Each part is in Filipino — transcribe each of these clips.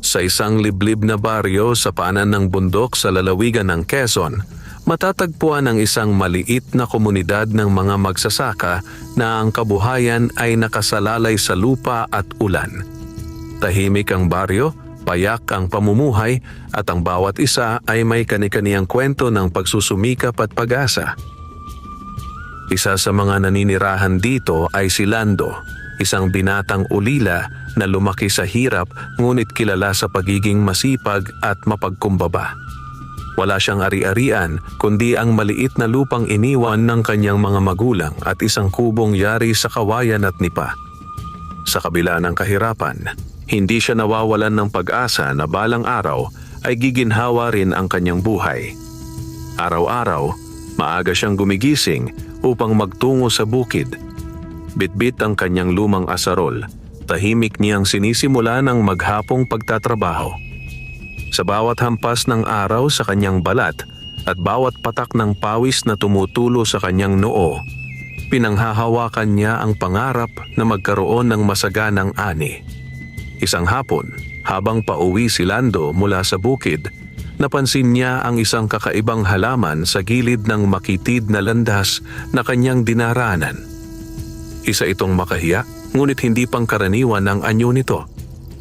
Sa isang liblib na baryo sa paanan ng bundok sa lalawigan ng Quezon, matatagpuan ang isang maliit na komunidad ng mga magsasaka na ang kabuhayan ay nakasalalay sa lupa at ulan. Tahimik ang baryo, payak ang pamumuhay at ang bawat isa ay may kani-kaniyang kwento ng pagsusumikap at pag-asa. Isa sa mga naninirahan dito ay si Lando, isang binatang ulila na lumaki sa hirap ngunit kilala sa pagiging masipag at mapagkumbaba. Wala siyang ari-arian kundi ang maliit na lupang iniwan ng kanyang mga magulang at isang kubong yari sa kawayan at nipa. Sa kabila ng kahirapan, hindi siya nawawalan ng pag-asa na balang araw ay giginhawa rin ang kanyang buhay. Araw-araw, maaga siyang gumigising upang magtungo sa bukid. Bitbit ang kanyang lumang asarol, tahimik niyang sinisimula ng maghapong pagtatrabaho. Sa bawat hampas ng araw sa kanyang balat at bawat patak ng pawis na tumutulo sa kanyang noo, pinanghahawakan niya ang pangarap na magkaroon ng masaganang ani. Isang hapon, habang pauwi si Lando mula sa bukid, napansin niya ang isang kakaibang halaman sa gilid ng makitid na landas na kanyang dinaranan. Isa itong makahiya, ngunit hindi pangkaraniwan ang anyo nito.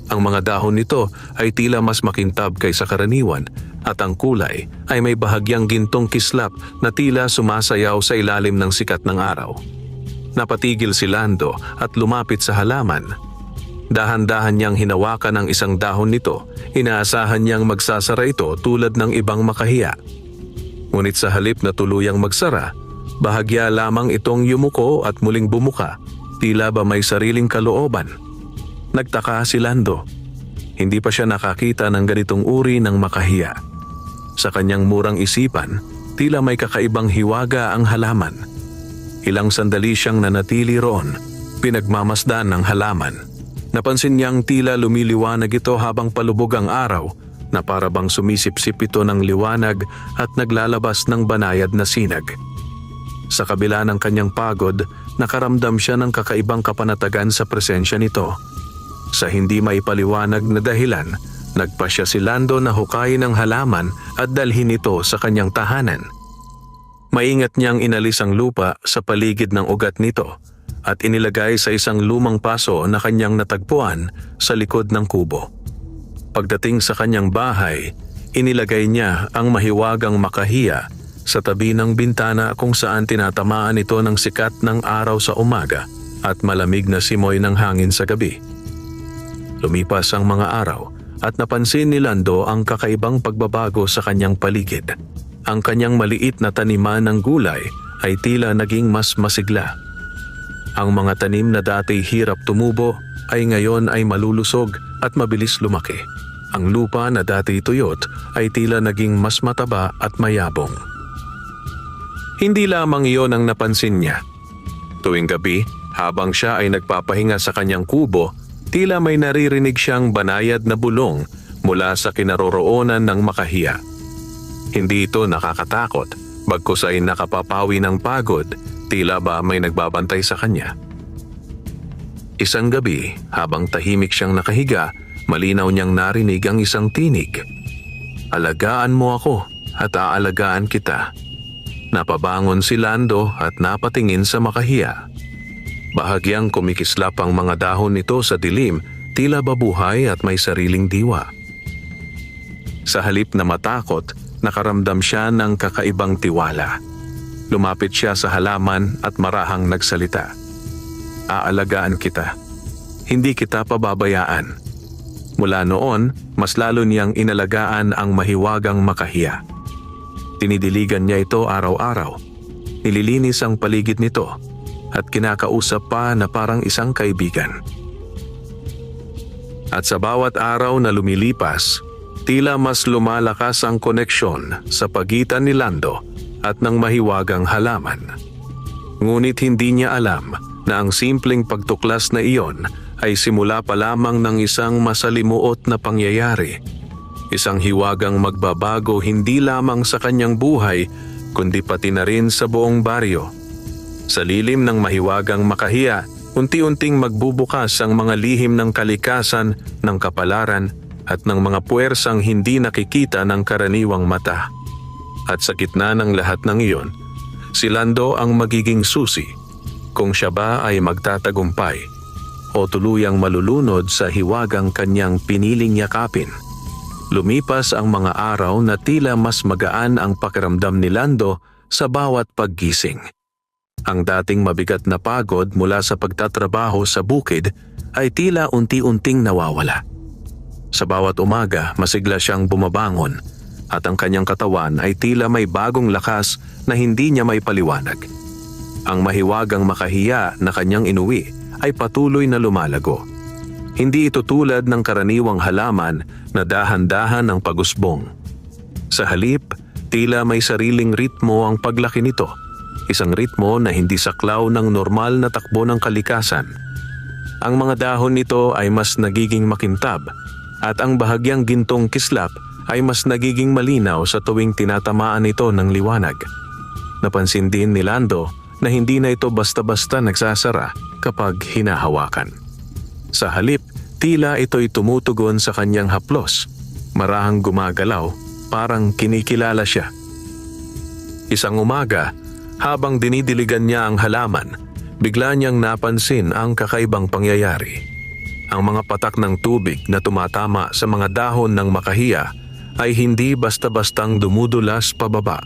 Ang mga dahon nito ay tila mas makintab kaysa karaniwan at ang kulay ay may bahagyang gintong kislap na tila sumasayaw sa ilalim ng sikat ng araw. Napatigil si Lando at lumapit sa halaman. Dahan-dahan niyang hinawakan ang isang dahon nito, inaasahan niyang magsasara ito tulad ng ibang makahiya. Ngunit sa halip na tuluyang magsara, bahagya lamang itong yumuko at muling bumuka, tila ba may sariling kalooban. Nagtaka si Lando. Hindi pa siya nakakita ng ganitong uri ng makahiya. Sa kanyang murang isipan, tila may kakaibang hiwaga ang halaman. Ilang sandali siyang nanatili roon, pinagmamasdan ng halaman. Napansin niyang tila lumiliwanag ito habang palubog ang araw na para bang sumisipsip ito ng liwanag at naglalabas ng banayad na sinag. Sa kabila ng kanyang pagod, nakaramdam siya ng kakaibang kapanatagan sa presensya nito. Sa hindi maipaliwanag na dahilan, nagpasya si Lando na hukayin ang halaman at dalhin ito sa kanyang tahanan. Maingat niyang inalis ang lupa sa paligid ng ugat nito at inilagay sa isang lumang paso na kanyang natagpuan sa likod ng kubo. Pagdating sa kanyang bahay, inilagay niya ang mahiwagang makahiya sa tabi ng bintana kung saan tinatamaan ito ng sikat ng araw sa umaga at malamig na simoy ng hangin sa gabi. Lumipas ang mga araw at napansin ni Lando ang kakaibang pagbabago sa kanyang paligid. Ang kanyang maliit na taniman ng gulay ay tila naging mas masigla. Ang mga tanim na dati hirap tumubo ay ngayon ay malulusog at mabilis lumaki. Ang lupa na dati tuyot ay tila naging mas mataba at mayabong. Hindi lamang iyon ang napansin niya. Tuwing gabi, habang siya ay nagpapahinga sa kanyang kubo, tila may naririnig siyang banayad na bulong mula sa kinaroroonan ng makahiya. Hindi ito nakakatakot, bagkus ay nakapapawi ng pagod, tila ba may nagbabantay sa kanya. Isang gabi, habang tahimik siyang nakahiga, malinaw niyang narinig ang isang tinig. "Alagaan mo ako at aalagaan kita." Napabangon si Lando at napatingin sa makahiya. Bahagyang kumikislap ang mga dahon nito sa dilim, tila babuhay at may sariling diwa. Sa halip na matakot, nakaramdam siya ng kakaibang tiwala. Lumapit siya sa halaman at marahang nagsalita. "Aalagaan kita. Hindi kita pababayaan." Mula noon, mas lalo niyang inalagaan ang mahiwagang makahiya. Tinidiligan niya ito araw-araw. Nililinis ang paligid nito at kinakausap pa na parang isang kaibigan. At sa bawat araw na lumilipas, tila mas lumalakas ang koneksyon sa pagitan ni Lando at ng mahiwagang halaman. Ngunit hindi niya alam na ang simpleng pagtuklas na iyon ay simula pa lamang ng isang masalimuot na pangyayari. Isang hiwagang magbabago hindi lamang sa kanyang buhay, kundi pati na rin sa buong baryo. Sa lilim ng mahiwagang makahiya, unti-unting magbubukas ang mga lihim ng kalikasan, ng kapalaran, at ng mga puwersang hindi nakikita ng karaniwang mata. At sa gitna ng lahat ng iyon, si Lando ang magiging susi kung siya ba ay magtatagumpay o tuluyang malulunod sa hiwagang kanyang piniling yakapin. Lumipas ang mga araw na tila mas magaan ang pakiramdam ni Lando sa bawat paggising. Ang dating mabigat na pagod mula sa pagtatrabaho sa bukid ay tila unti-unting nawawala. Sa bawat umaga, masigla siyang bumabangon at ang kanyang katawan ay tila may bagong lakas na hindi niya may paliwanag. Ang mahiwagang makahiya na kanyang inuwi ay patuloy na lumalago. Hindi ito tulad ng karaniwang halaman na dahan-dahan ang pagusbong. Sa halip, tila may sariling ritmo ang paglaki nito. Isang ritmo na hindi saklaw ng normal na takbo ng kalikasan. Ang mga dahon nito ay mas nagiging makintab at ang bahagyang gintong kislap ay mas nagiging malinaw sa tuwing tinatamaan ito ng liwanag. Napansin din ni Lando na hindi na ito basta-basta nagsasara kapag hinahawakan. Sa halip, tila ito'y tumutugon sa kanyang haplos. Marahang gumagalaw, parang kinikilala siya. Isang umaga, habang dinidiligan niya ang halaman, bigla niyang napansin ang kakaibang pangyayari. Ang mga patak ng tubig na tumatama sa mga dahon ng makahiya ay hindi basta-bastang dumudulas pababa.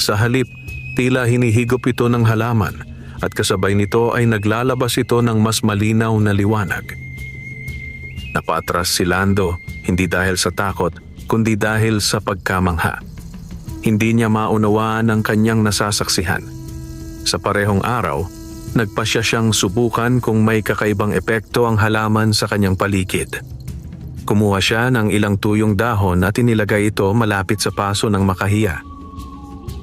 Sa halip, tila hinihigop ito ng halaman at kasabay nito ay naglalabas ito ng mas malinaw na liwanag. Napaatras si Lando, hindi dahil sa takot, kundi dahil sa pagkamangha. Hindi niya maunawaan ang kanyang nasasaksihan. Sa parehong araw, nagpasya siyang subukan kung may kakaibang epekto ang halaman sa kanyang paligid. Kumuha siya ng ilang tuyong dahon at inilagay ito malapit sa paso ng makahiya.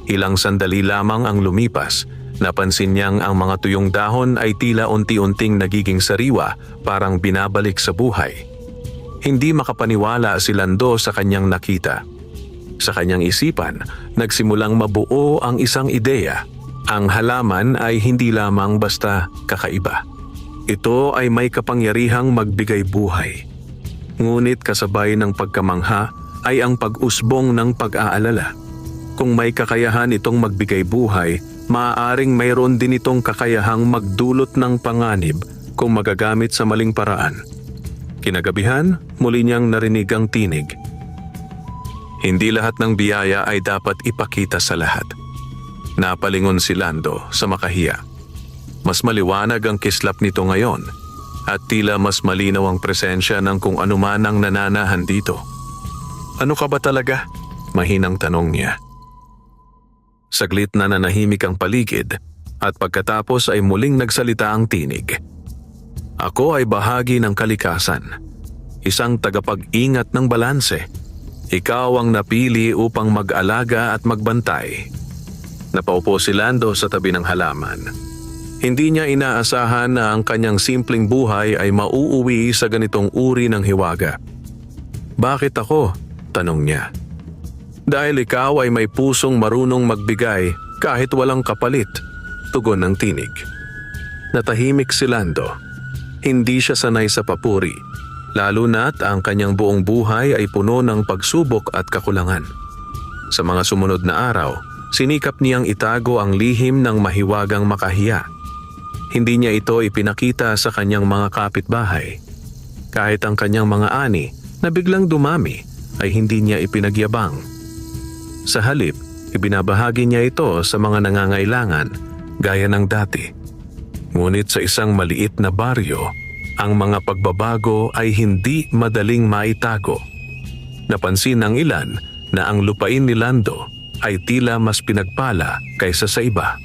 Ilang sandali lamang ang lumipas, napansin niyang ang mga tuyong dahon ay tila unti-unting nagiging sariwa, parang binabalik sa buhay. Hindi makapaniwala si Lando sa kanyang nakita. Sa kanyang isipan, nagsimulang mabuo ang isang ideya. Ang halaman ay hindi lamang basta kakaiba. Ito ay may kapangyarihang magbigay buhay. Ngunit kasabay ng pagkamangha ay ang pag-usbong ng pag-aalala. Kung may kakayahan itong magbigay buhay, maaaring mayroon din itong kakayahang magdulot ng panganib kung magagamit sa maling paraan. Kinagabihan, muli niyang narinig ang tinig. Hindi lahat ng biyaya ay dapat ipakita sa lahat. Napalingon si Lando sa makahiya. Mas maliwanag ang kislap nito ngayon at tila mas malinaw ang presensya ng kung anuman ang nananahan dito. Ano ka ba talaga? Mahinang tanong niya. Saglit na nanahimik ang paligid at pagkatapos ay muling nagsalita ang tinig. Ako ay bahagi ng kalikasan, isang tagapag-ingat ng balanse. Ikaw ang napili upang mag-alaga at magbantay. Napaupo si Lando sa tabi ng halaman. Hindi niya inaasahan na ang kanyang simpleng buhay ay mauuwi sa ganitong uri ng hiwaga. Bakit ako? Tanong niya. Dahil ikaw ay may pusong marunong magbigay kahit walang kapalit, tugon ng tinig. Natahimik si Lando. Hindi siya sanay sa papuri, lalo na't ang kanyang buong buhay ay puno ng pagsubok at kakulangan. Sa mga sumunod na araw, sinikap niyang itago ang lihim ng mahiwagang makahiya. Hindi niya ito ipinakita sa kanyang mga kapitbahay. Kahit ang kanyang mga ani na biglang dumami ay hindi niya ipinagyabang. Sa halip, ibinabahagi niya ito sa mga nangangailangan gaya ng dati. Ngunit sa isang maliit na baryo, ang mga pagbabago ay hindi madaling maitago. Napansin ng ilan na ang lupain ni Lando ay tila mas pinagpala kaysa sa iba.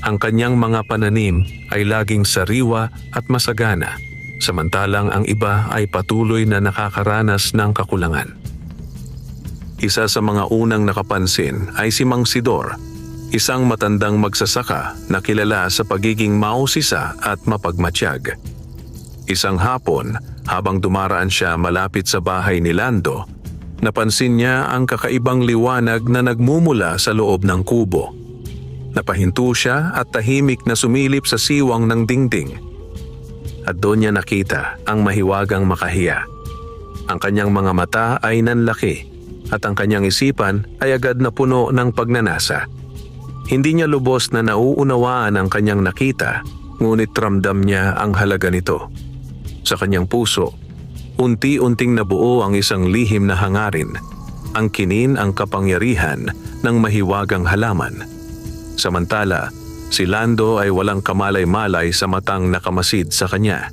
Ang kanyang mga pananim ay laging sariwa at masagana, samantalang ang iba ay patuloy na nakakaranas ng kakulangan. Isa sa mga unang nakapansin ay si Mang Sidor, isang matandang magsasaka na kilala sa pagiging mausisa at mapagmatsyag. Isang hapon, habang dumaraan siya malapit sa bahay ni Lando, napansin niya ang kakaibang liwanag na nagmumula sa loob ng kubo. Napahinto siya at tahimik na sumilip sa siwang ng dingding. At doon niya nakita ang mahiwagang makahiya. Ang kanyang mga mata ay nanlaki at ang kanyang isipan ay agad na puno ng pagnanasa. Hindi niya lubos na nauunawaan ang kanyang nakita, ngunit ramdam niya ang halaga nito. Sa kanyang puso, unti-unting nabuo ang isang lihim na hangarin, angkinin ang kapangyarihan ng mahiwagang halaman. Samantala, si Lando ay walang kamalay-malay sa matang nakamasid sa kanya.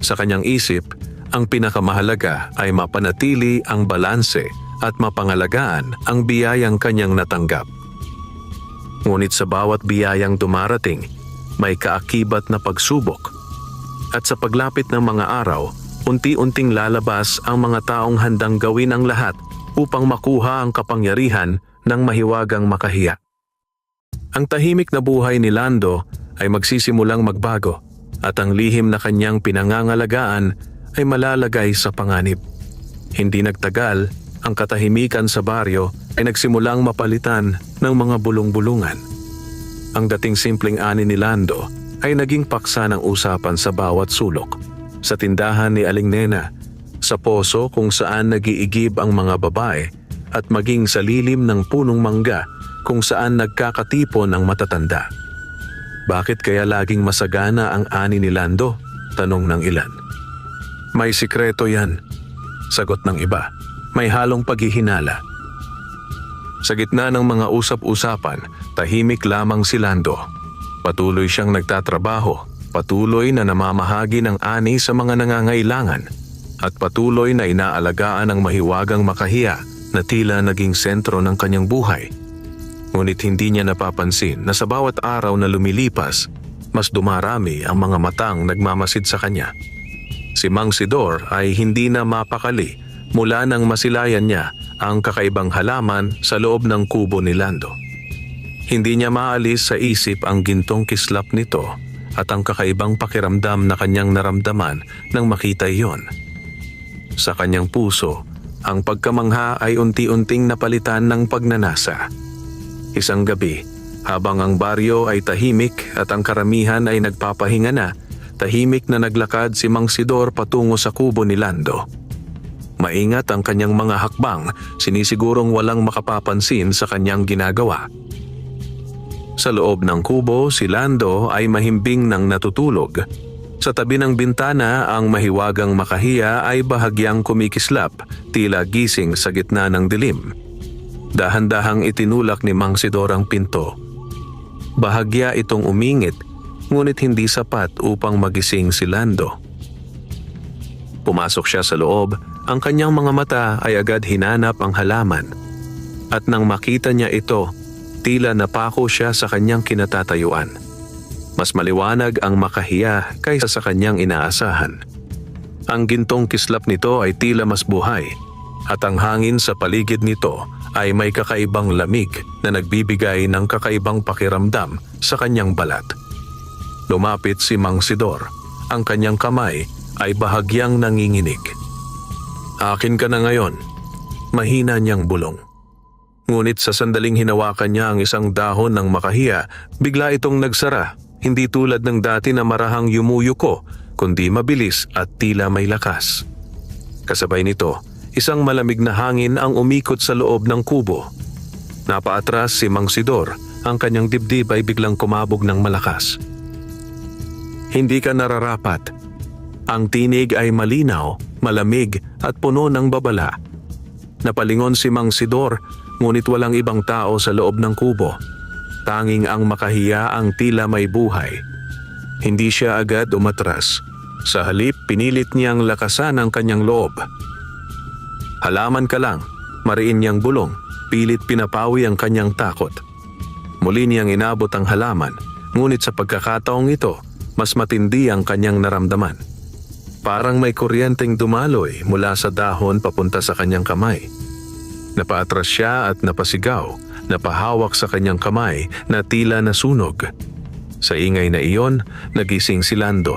Sa kanyang isip, ang pinakamahalaga ay mapanatili ang balanse at mapangalagaan ang biyayang kanyang natanggap. Ngunit sa bawat biyayang dumarating, may kaakibat na pagsubok. At sa paglapit ng mga araw, unti-unting lalabas ang mga taong handang gawin ang lahat upang makuha ang kapangyarihan ng mahiwagang makahiya. Ang tahimik na buhay ni Lando ay magsisimulang magbago at ang lihim na kanyang pinangangalagaan ay malalagay sa panganib. Hindi nagtagal, ang katahimikan sa baryo ay nagsimulang mapalitan ng mga bulong-bulungan. Ang dating simpleng ani ni Lando ay naging paksa ng usapan sa bawat sulok. Sa tindahan ni Aling Nena, sa poso kung saan nagiigib ang mga babae, at maging sa lilim ng punong mangga kung saan nagkakatipon ang matatanda. Bakit kaya laging masagana ang ani ni Lando? Tanong ng ilan. May sikreto yan, sagot ng iba. May halong paghihinala. Sa gitna ng mga usap-usapan, tahimik lamang si Lando. Patuloy siyang nagtatrabaho, patuloy na namamahagi ng ani sa mga nangangailangan, at patuloy na inaalagaan ang mahiwagang makahiya na tila naging sentro ng kanyang buhay. Ngunit hindi niya napapansin na sa bawat araw na lumilipas, mas dumarami ang mga matang nagmamasid sa kanya. Si Mang Sidor ay hindi na mapakali mula nang masilayan niya ang kakaibang halaman sa loob ng kubo ni Lando. Hindi niya maalis sa isip ang gintong kislap nito at ang kakaibang pakiramdam na kanyang naramdaman nang makita iyon. Sa kanyang puso, ang pagkamangha ay unti-unting napalitan ng pagnanasa. Isang gabi, habang ang baryo ay tahimik at ang karamihan ay nagpapahinga na, tahimik na naglakad si Mang Sidor patungo sa kubo ni Lando. Maingat ang kanyang mga hakbang, sinisigurong walang makapapansin sa kanyang ginagawa. Sa loob ng kubo, si Lando ay mahimbing nang natutulog. Sa tabi ng bintana, ang mahiwagang makahiya ay bahagyang kumikislap, tila gising sa gitna ng dilim. Dahan-dahang itinulak ni Mang Sidor ang pinto. Bahagya itong umingit, ngunit hindi sapat upang magising si Lando. Pumasok siya sa loob, ang kanyang mga mata ay agad hinanap ang halaman. At nang makita niya ito, tila napako siya sa kanyang kinatatayuan. Mas maliwanag ang makahiya kaysa sa kanyang inaasahan. Ang gintong kislap nito ay tila mas buhay, at ang hangin sa paligid nito ay may kakaibang lamig na nagbibigay ng kakaibang pakiramdam sa kanyang balat. Lumapit si Mang Sidor. Ang kanyang kamay ay bahagyang nanginginig. Akin ka na ngayon, mahina niyang bulong. Ngunit sa sandaling hinawakan niya ang isang dahon ng makahiya, bigla itong nagsara, hindi tulad ng dati na marahang yumuyuko, kundi mabilis at tila may lakas. Kasabay nito, isang malamig na hangin ang umikot sa loob ng kubo. Napaatras si Mang Sidor, ang kanyang dibdib ay biglang kumabog ng malakas. Hindi ka nararapat. Ang tinig ay malinaw, malamig at puno ng babala. Napalingon si Mang Sidor, ngunit walang ibang tao sa loob ng kubo. Tanging ang makahiya ang tila may buhay. Hindi siya agad umatras. Sa halip, pinilit niyang lakasan ang kanyang loob. Halaman ka lang, mariin niyang bulong, pilit pinapawi ang kanyang takot. Muli niyang inabot ang halaman, ngunit sa pagkakataong ito, mas matindi ang kanyang naramdaman. Parang may kuryenteng dumaloy mula sa dahon papunta sa kanyang kamay. Napaatras siya at napasigaw, napahawak sa kanyang kamay na tila nasunog. Sa ingay na iyon, nagising si Lando.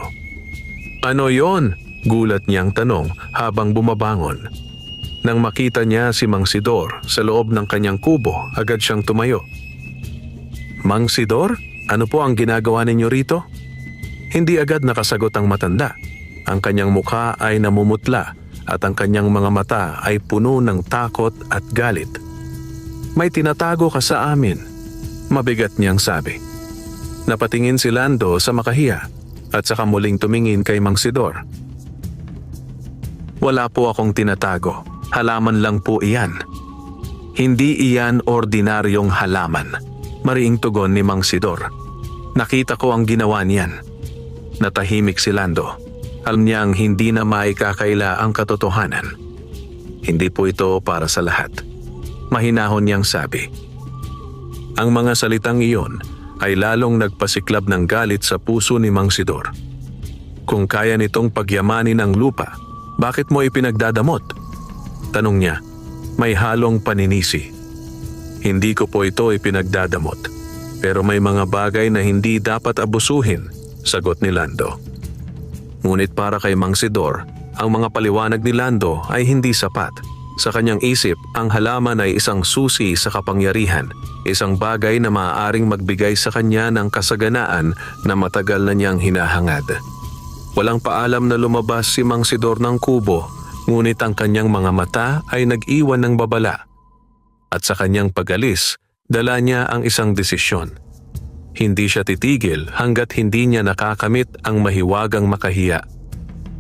Ano yon? Gulat niyang tanong habang bumabangon. Nang makita niya si Mang Sidor sa loob ng kanyang kubo, agad siyang tumayo. Mang Sidor, ano po ang ginagawa ninyo rito? Hindi agad nakasagot ang matanda. Ang kanyang mukha ay namumutla at ang kanyang mga mata ay puno ng takot at galit. "May tinatago ka sa amin," mabigat niyang sabi. Napatingin si Lando sa makahiya at saka muling tumingin kay Mang Sidor. "Wala po akong tinatago. Halaman lang po iyan." "Hindi iyan ordinaryong halaman," mariing tugon ni Mang Sidor. "Nakita ko ang ginawa niyan." Natahimik si Lando. Alam niyang hindi na maikakaila ang katotohanan. "Hindi po ito para sa lahat," mahinahon niyang sabi. Ang mga salitang iyon ay lalong nagpasiklab ng galit sa puso ni Mang Sidor. Kung kaya nitong pagyamanin ang lupa, bakit mo ipinagdadamot? Tanong niya, may halong paninisi. "Hindi ko po ito ipinagdadamot, pero may mga bagay na hindi dapat abusuhin," sagot ni Lando. Ngunit para kay Mang Sidor, ang mga paliwanag ni Lando ay hindi sapat. Sa kanyang isip, ang halaman ay isang susi sa kapangyarihan, isang bagay na maaaring magbigay sa kanya ng kasaganaan na matagal na niyang hinahangad. Walang paalam na lumabas si Mang Sidor ng kubo, ngunit ang kanyang mga mata ay nag-iwan ng babala. At sa kanyang pag-alis, dala niya ang isang desisyon. Hindi siya titigil hanggat hindi niya nakakamit ang mahiwagang makahiya.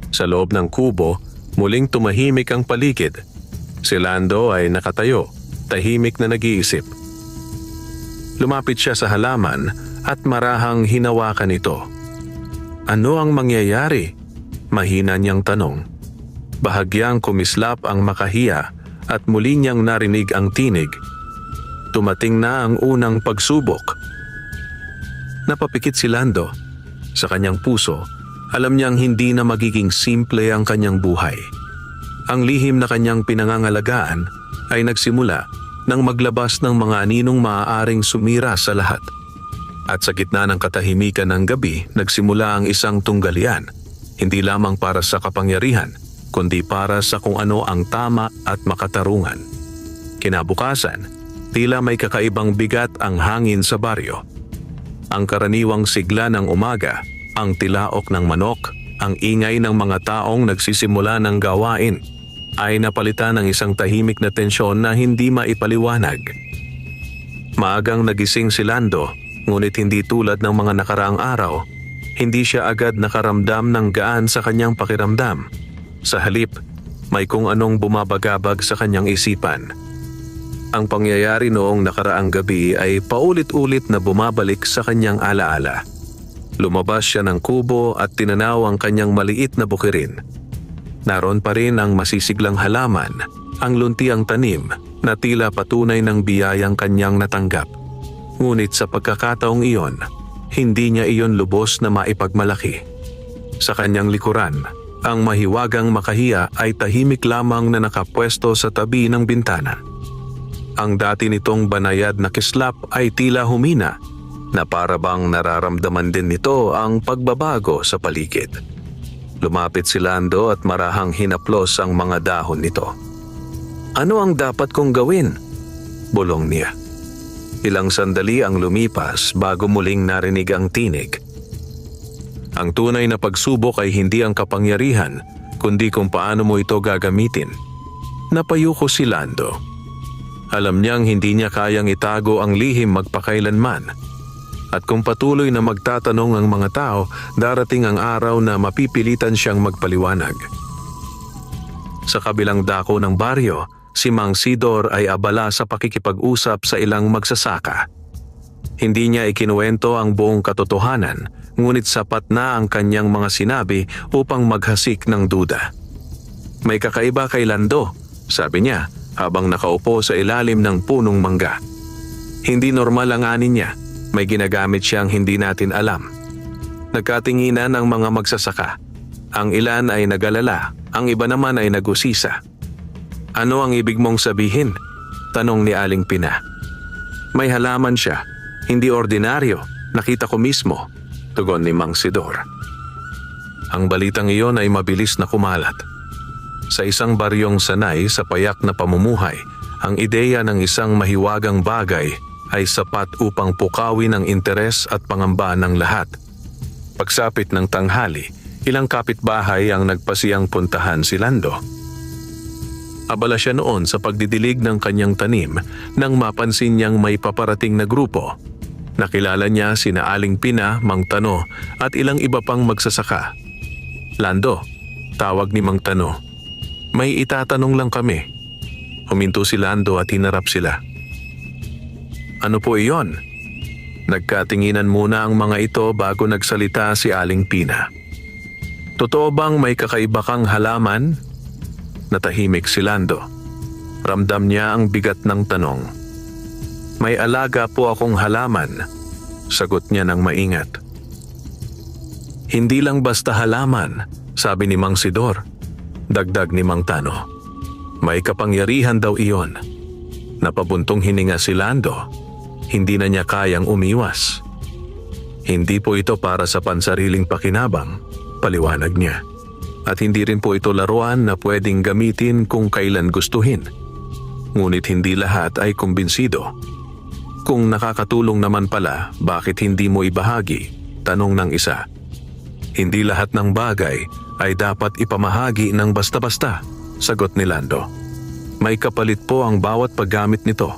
Sa loob ng kubo, muling tumahimik ang paligid. Si Lando ay nakatayo, tahimik na nag-iisip. Lumapit siya sa halaman at marahang hinawakan ito. "Ano ang mangyayari?" mahina niyang tanong. Bahagyang kumislap ang makahiya at muli niyang narinig ang tinig. Tumating na ang unang pagsubok. Napapikit si Lando. Sa kanyang puso, alam niyang hindi na magiging simple ang kanyang buhay. Ang lihim na kanyang pinangangalagaan ay nagsimula nang maglabas ng mga aninong maaaring sumira sa lahat. At sa gitna ng katahimikan ng gabi, nagsimula ang isang tunggalian, hindi lamang para sa kapangyarihan, kundi para sa kung ano ang tama at makatarungan. Kinabukasan, tila may kakaibang bigat ang hangin sa baryo. Ang karaniwang sigla ng umaga, ang tilaok ng manok, ang ingay ng mga taong nagsisimula ng gawain, ay napalitan ng isang tahimik na tensyon na hindi maipaliwanag. Maagang nagising si Lando, ngunit hindi tulad ng mga nakaraang araw. Hindi siya agad nakaramdam ng gaan sa kanyang pakiramdam. Sa halip, may kung anong bumabagabag sa kanyang isipan. Ang pangyayari noong nakaraang gabi ay paulit-ulit na bumabalik sa kanyang alaala. Lumabas siya ng kubo at tinanaw ang kanyang maliit na bukirin. Naroon pa rin ang masisiglang halaman, ang luntiang tanim na tila patunay ng biyayang kanyang natanggap. Ngunit sa pagkakataong iyon, hindi niya iyon lubos na maipagmalaki. Sa kanyang likuran, ang mahiwagang makahiya ay tahimik lamang na nakapwesto sa tabi ng bintana. Ang dati nitong banayad na kislap ay tila humina, na para bang nararamdaman din nito ang pagbabago sa paligid. Lumapit si Lando at marahang hinaplos ang mga dahon nito. "Ano ang dapat kong gawin?" bulong niya. Ilang sandali ang lumipas bago muling narinig ang tinig. Ang tunay na pagsubok ay hindi ang kapangyarihan, kundi kung paano mo ito gagamitin. Napayuko si Lando. Alam niyang hindi niya kayang itago ang lihim magpakailanman. At kung patuloy na magtatanong ang mga tao, darating ang araw na mapipilitan siyang magpaliwanag. Sa kabilang dako ng baryo, si Mang Sidor ay abala sa pakikipag-usap sa ilang magsasaka. Hindi niya ikinuwento ang buong katotohanan, ngunit sapat na ang kanyang mga sinabi upang maghasik ng duda. "May kakaiba kay Lando," sabi niya habang nakaupo sa ilalim ng punong mangga. "Hindi normal ang anin niya. May ginagamit siyang hindi natin alam." Nagkatinginan ang mga magsasaka. Ang ilan ay nagalala, ang iba naman ay nag-usisa. "Ano ang ibig mong sabihin?" tanong ni Aling Pina. "May halaman siya. Hindi ordinaryo. Nakita ko mismo," tugon ni Mang Sidor. Ang balitang iyon ay mabilis na kumalat. Sa isang baryong sanay sa payak na pamumuhay, ang ideya ng isang mahiwagang bagay ay sapat upang pukawin ang interes at pangamba ng lahat. Pagsapit ng tanghali, ilang kapitbahay ang nagpasiyang puntahan si Lando. Abala siya noon sa pagdidilig ng kanyang tanim nang mapansin niyang may paparating na grupo. Nakilala niya sina Aling Pina, Mang Tano at ilang iba pang magsasaka. "Lando," tawag ni Mang Tano. "May itatanong lang kami." Huminto si Lando at hinarap sila. "Ano po iyon?" Nagkatinginan muna ang mga ito bago nagsalita si Aling Pina. "Totoo bang may kakaiba kang halaman?" Natahimik si Lando. Ramdam niya ang bigat ng tanong. "May alaga po akong halaman," sagot niya ng maingat. "Hindi lang basta halaman," sabi ni Mang Sidor. Dagdag ni Mang Tano. "May kapangyarihan daw iyon." Napabuntong hininga si Lando. Hindi na niya kayang umiwas. "Hindi po ito para sa pansariling pakinabang," paliwanag niya. "At hindi rin po ito laruan na pwedeng gamitin kung kailan gustuhin. Ngunit hindi lahat ay kumbinsido." "Kung nakakatulong naman pala, bakit hindi mo ibahagi?" tanong ng isa. "Hindi lahat ng bagay ay dapat ipamahagi ng basta-basta," sagot ni Lando. "May kapalit po ang bawat paggamit nito."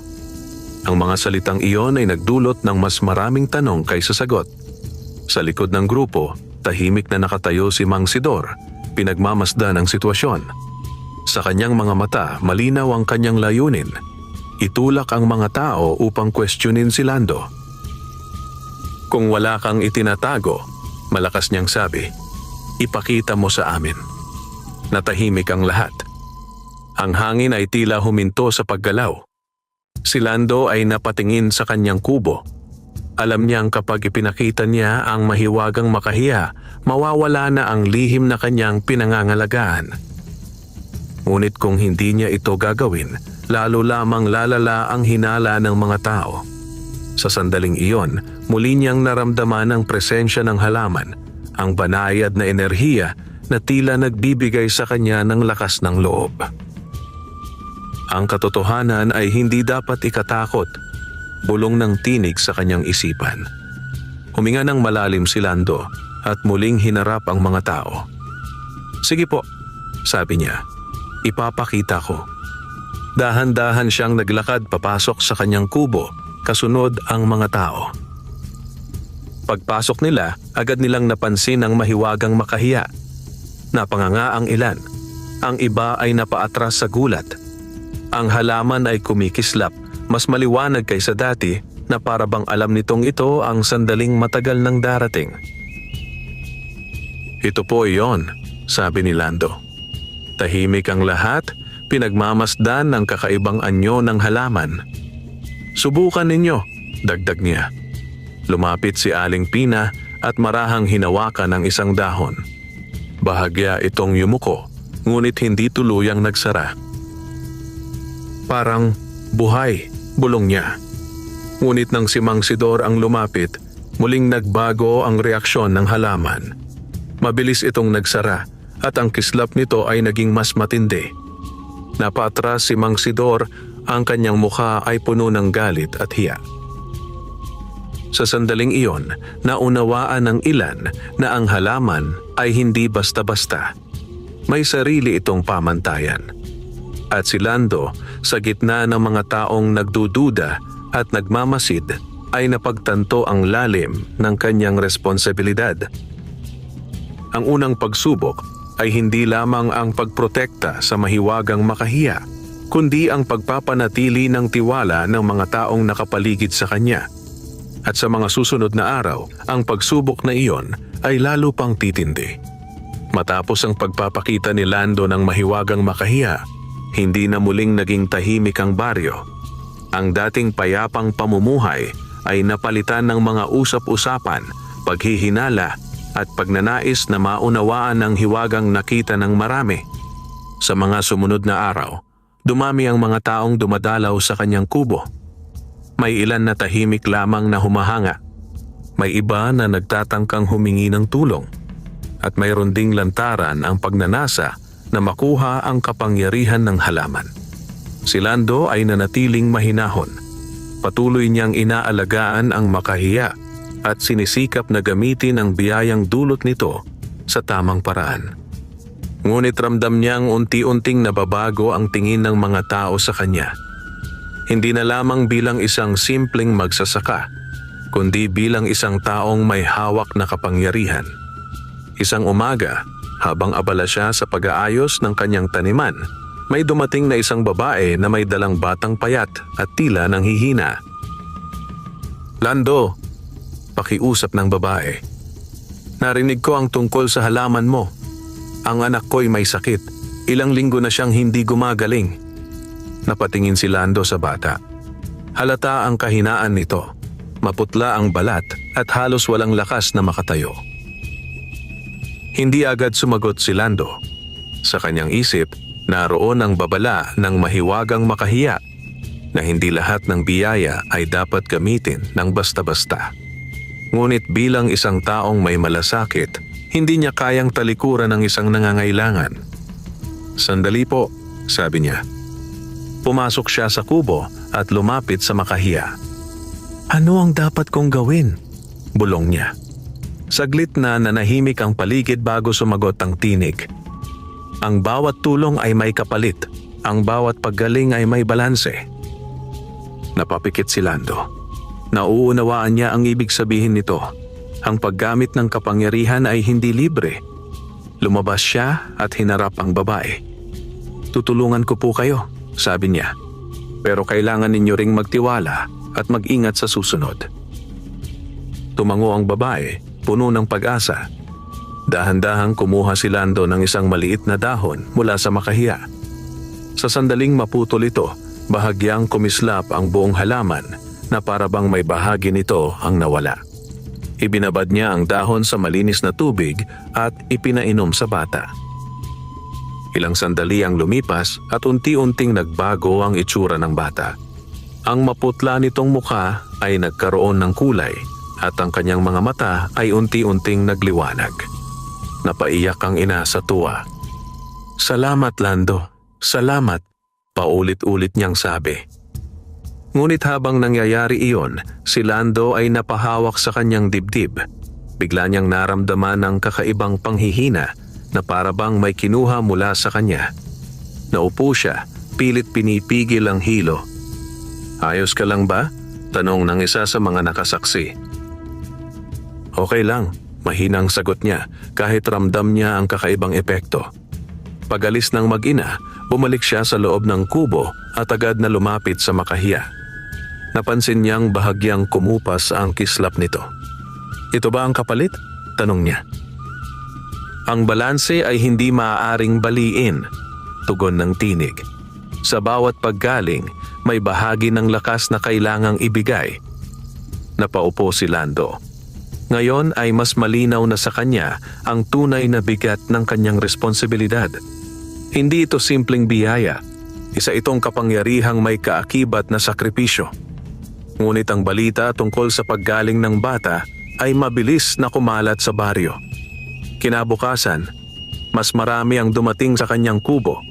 Ang mga salitang iyon ay nagdulot ng mas maraming tanong kaysa sagot. Sa likod ng grupo, tahimik na nakatayo si Mang Sidor, pinagmamasdan ang sitwasyon. Sa kanyang mga mata, malinaw ang kanyang layunin. Itulak ang mga tao upang questionin si Lando. "Kung wala kang itinatago," malakas niyang sabi, "ipakita mo sa amin." Natahimik ang lahat. Ang hangin ay tila huminto sa paggalaw. Si Lando ay napatingin sa kanyang kubo. Alam niyang kapag ipinakita niya ang mahiwagang makahiya, mawawala na ang lihim na kanyang pinangangalagaan. Ngunit kung hindi niya ito gagawin, lalo lamang lalala ang hinala ng mga tao. Sa sandaling iyon, muli niyang naramdaman ang presensya ng halaman, ang banayad na enerhiya na tila nagbibigay sa kanya ng lakas ng loob. Ang katotohanan ay hindi dapat ikatakot, bulong ng tinig sa kanyang isipan. Huminga ng malalim si Lando at muling hinarap ang mga tao. "Sige po," sabi niya, "ipapakita ko." Dahan-dahan siyang naglakad papasok sa kanyang kubo, kasunod ang mga tao. Pagpasok nila, agad nilang napansin ang mahiwagang makahiya. Napanganga ang ilan, ang iba ay napaatras sa gulat. Ang halaman ay kumikislap, mas maliwanag kaysa dati na para bang alam nitong ito ang sandaling matagal nang darating. "Ito po iyon," sabi ni Lando. Tahimik ang lahat, pinagmamasdan ng kakaibang anyo ng halaman. "Subukan ninyo," dagdag niya. Lumapit si Aling Pina at marahang hinawakan ang isang dahon. Bahagya itong yumuko, ngunit hindi tuluyang nagsara. "Parang buhay," bulong niya. Ngunit nang si Mang Sidor ang lumapit, muling nagbago ang reaksyon ng halaman. Mabilis itong nagsara at ang kislap nito ay naging mas matindi. Napatras si Mang Sidor, ang kanyang mukha ay puno ng galit at hiya. Sa sandaling iyon, naunawaan ng ilan na ang halaman ay hindi basta-basta. May sarili itong pamantayan. At si Lando, sa gitna ng mga taong nagdududa at nagmamasid, ay napagtanto ang lalim ng kanyang responsibilidad. Ang unang pagsubok ay hindi lamang ang pagprotekta sa mahiwagang makahiya, kundi ang pagpapanatili ng tiwala ng mga taong nakapaligid sa kanya. At sa mga susunod na araw, ang pagsubok na iyon ay lalo pang titindi. Matapos ang pagpapakita ni Lando ng mahiwagang makahiya, hindi na muling naging tahimik ang baryo. Ang dating payapang pamumuhay ay napalitan ng mga usap-usapan, paghihinala at pagnanais na maunawaan ang hiwagang nakita ng marami. Sa mga sumunod na araw, dumami ang mga taong dumadalaw sa kanyang kubo. May ilan na tahimik lamang na humahanga. May iba na nagtatangkang humingi ng tulong. At mayroon ding lantaran ang pagnanasa na makuha ang kapangyarihan ng halaman. Si Lando ay nanatiling mahinahon. Patuloy niyang inaalagaan ang makahiya at sinisikap na gamitin ang biyayang dulot nito sa tamang paraan. Ngunit ramdam niyang unti-unting nababago ang tingin ng mga tao sa kanya. Hindi na lamang bilang isang simpleng magsasaka, kundi bilang isang taong may hawak na kapangyarihan. Isang umaga, habang abala siya sa pag-aayos ng kanyang taniman, may dumating na isang babae na may dalang batang payat at tila nanghihina. "Lando," pakiusap ng babae. "Narinig ko ang tungkol sa halaman mo. Ang anak ko'y may sakit. Ilang linggo na siyang hindi gumagaling." Napatingin si Lando sa bata. Halata ang kahinaan nito. Maputla ang balat at halos walang lakas na makatayo. Hindi agad sumagot si Lando. Sa kanyang isip, naroon ang babala ng mahiwagang makahiya na hindi lahat ng biyaya ay dapat gamitin ng basta-basta. Ngunit bilang isang taong may malasakit, hindi niya kayang talikuran ng isang nangangailangan. "Sandali po," sabi niya. Pumasok siya sa kubo at lumapit sa makahiya. "Ano ang dapat kong gawin?" bulong niya. Saglit na nanahimik ang paligid bago sumagot ang tinig. "Ang bawat tulong ay may kapalit. Ang bawat paggaling ay may balanse." Napapikit si Lando. Nauunawaan niya ang ibig sabihin nito. Ang paggamit ng kapangyarihan ay hindi libre. Lumabas siya at hinarap ang babae. "Tutulungan ko po kayo," sabi niya. "Pero kailangan ninyo ring magtiwala at mag-ingat sa susunod." Tumango ang babae, puno ng pag-asa. Dahan-dahang kumuha si Lando ng isang maliit na dahon mula sa makahiya. Sa sandaling maputol ito, bahagyang kumislap ang buong halaman na parabang may bahagi nito ang nawala. Ibinabad niya ang dahon sa malinis na tubig at ipinainom sa bata. Ilang sandali ang lumipas at unti-unting nagbago ang itsura ng bata. Ang maputla nitong mukha ay nagkaroon ng kulay at ang kanyang mga mata ay unti-unting nagliwanag. Napaiyak ang ina sa tuwa. "Salamat, Lando. Salamat," paulit-ulit niyang sabi. Ngunit habang nangyayari iyon, si Lando ay napahawak sa kanyang dibdib. Bigla niyang naramdaman ang kakaibang panghihina na parabang may kinuha mula sa kanya. Naupo siya, pilit pinipigil ang hilo. "Ayos ka lang ba?" tanong ng isa sa mga nakasaksi. "Okay lang," mahinang sagot niya kahit ramdam niya ang kakaibang epekto. Pag-alis ng mag-ina, bumalik siya sa loob ng kubo at agad na lumapit sa makahiya. Napansin niyang bahagyang kumupas ang kislap nito. "Ito ba ang kapalit?" tanong niya. "Ang balanse ay hindi maaaring baliin," tugon ng tinig. "Sa bawat paggaling, may bahagi ng lakas na kailangang ibigay." Napaupo si Lando. Ngayon ay mas malinaw na sa kanya ang tunay na bigat ng kanyang responsibilidad. Hindi ito simpleng biyaya. Isa itong kapangyarihang may kaakibat na sakripisyo. Ngunit ang balita tungkol sa paggaling ng bata ay mabilis na kumalat sa baryo. Kinabukasan, mas marami ang dumating sa kanyang kubo.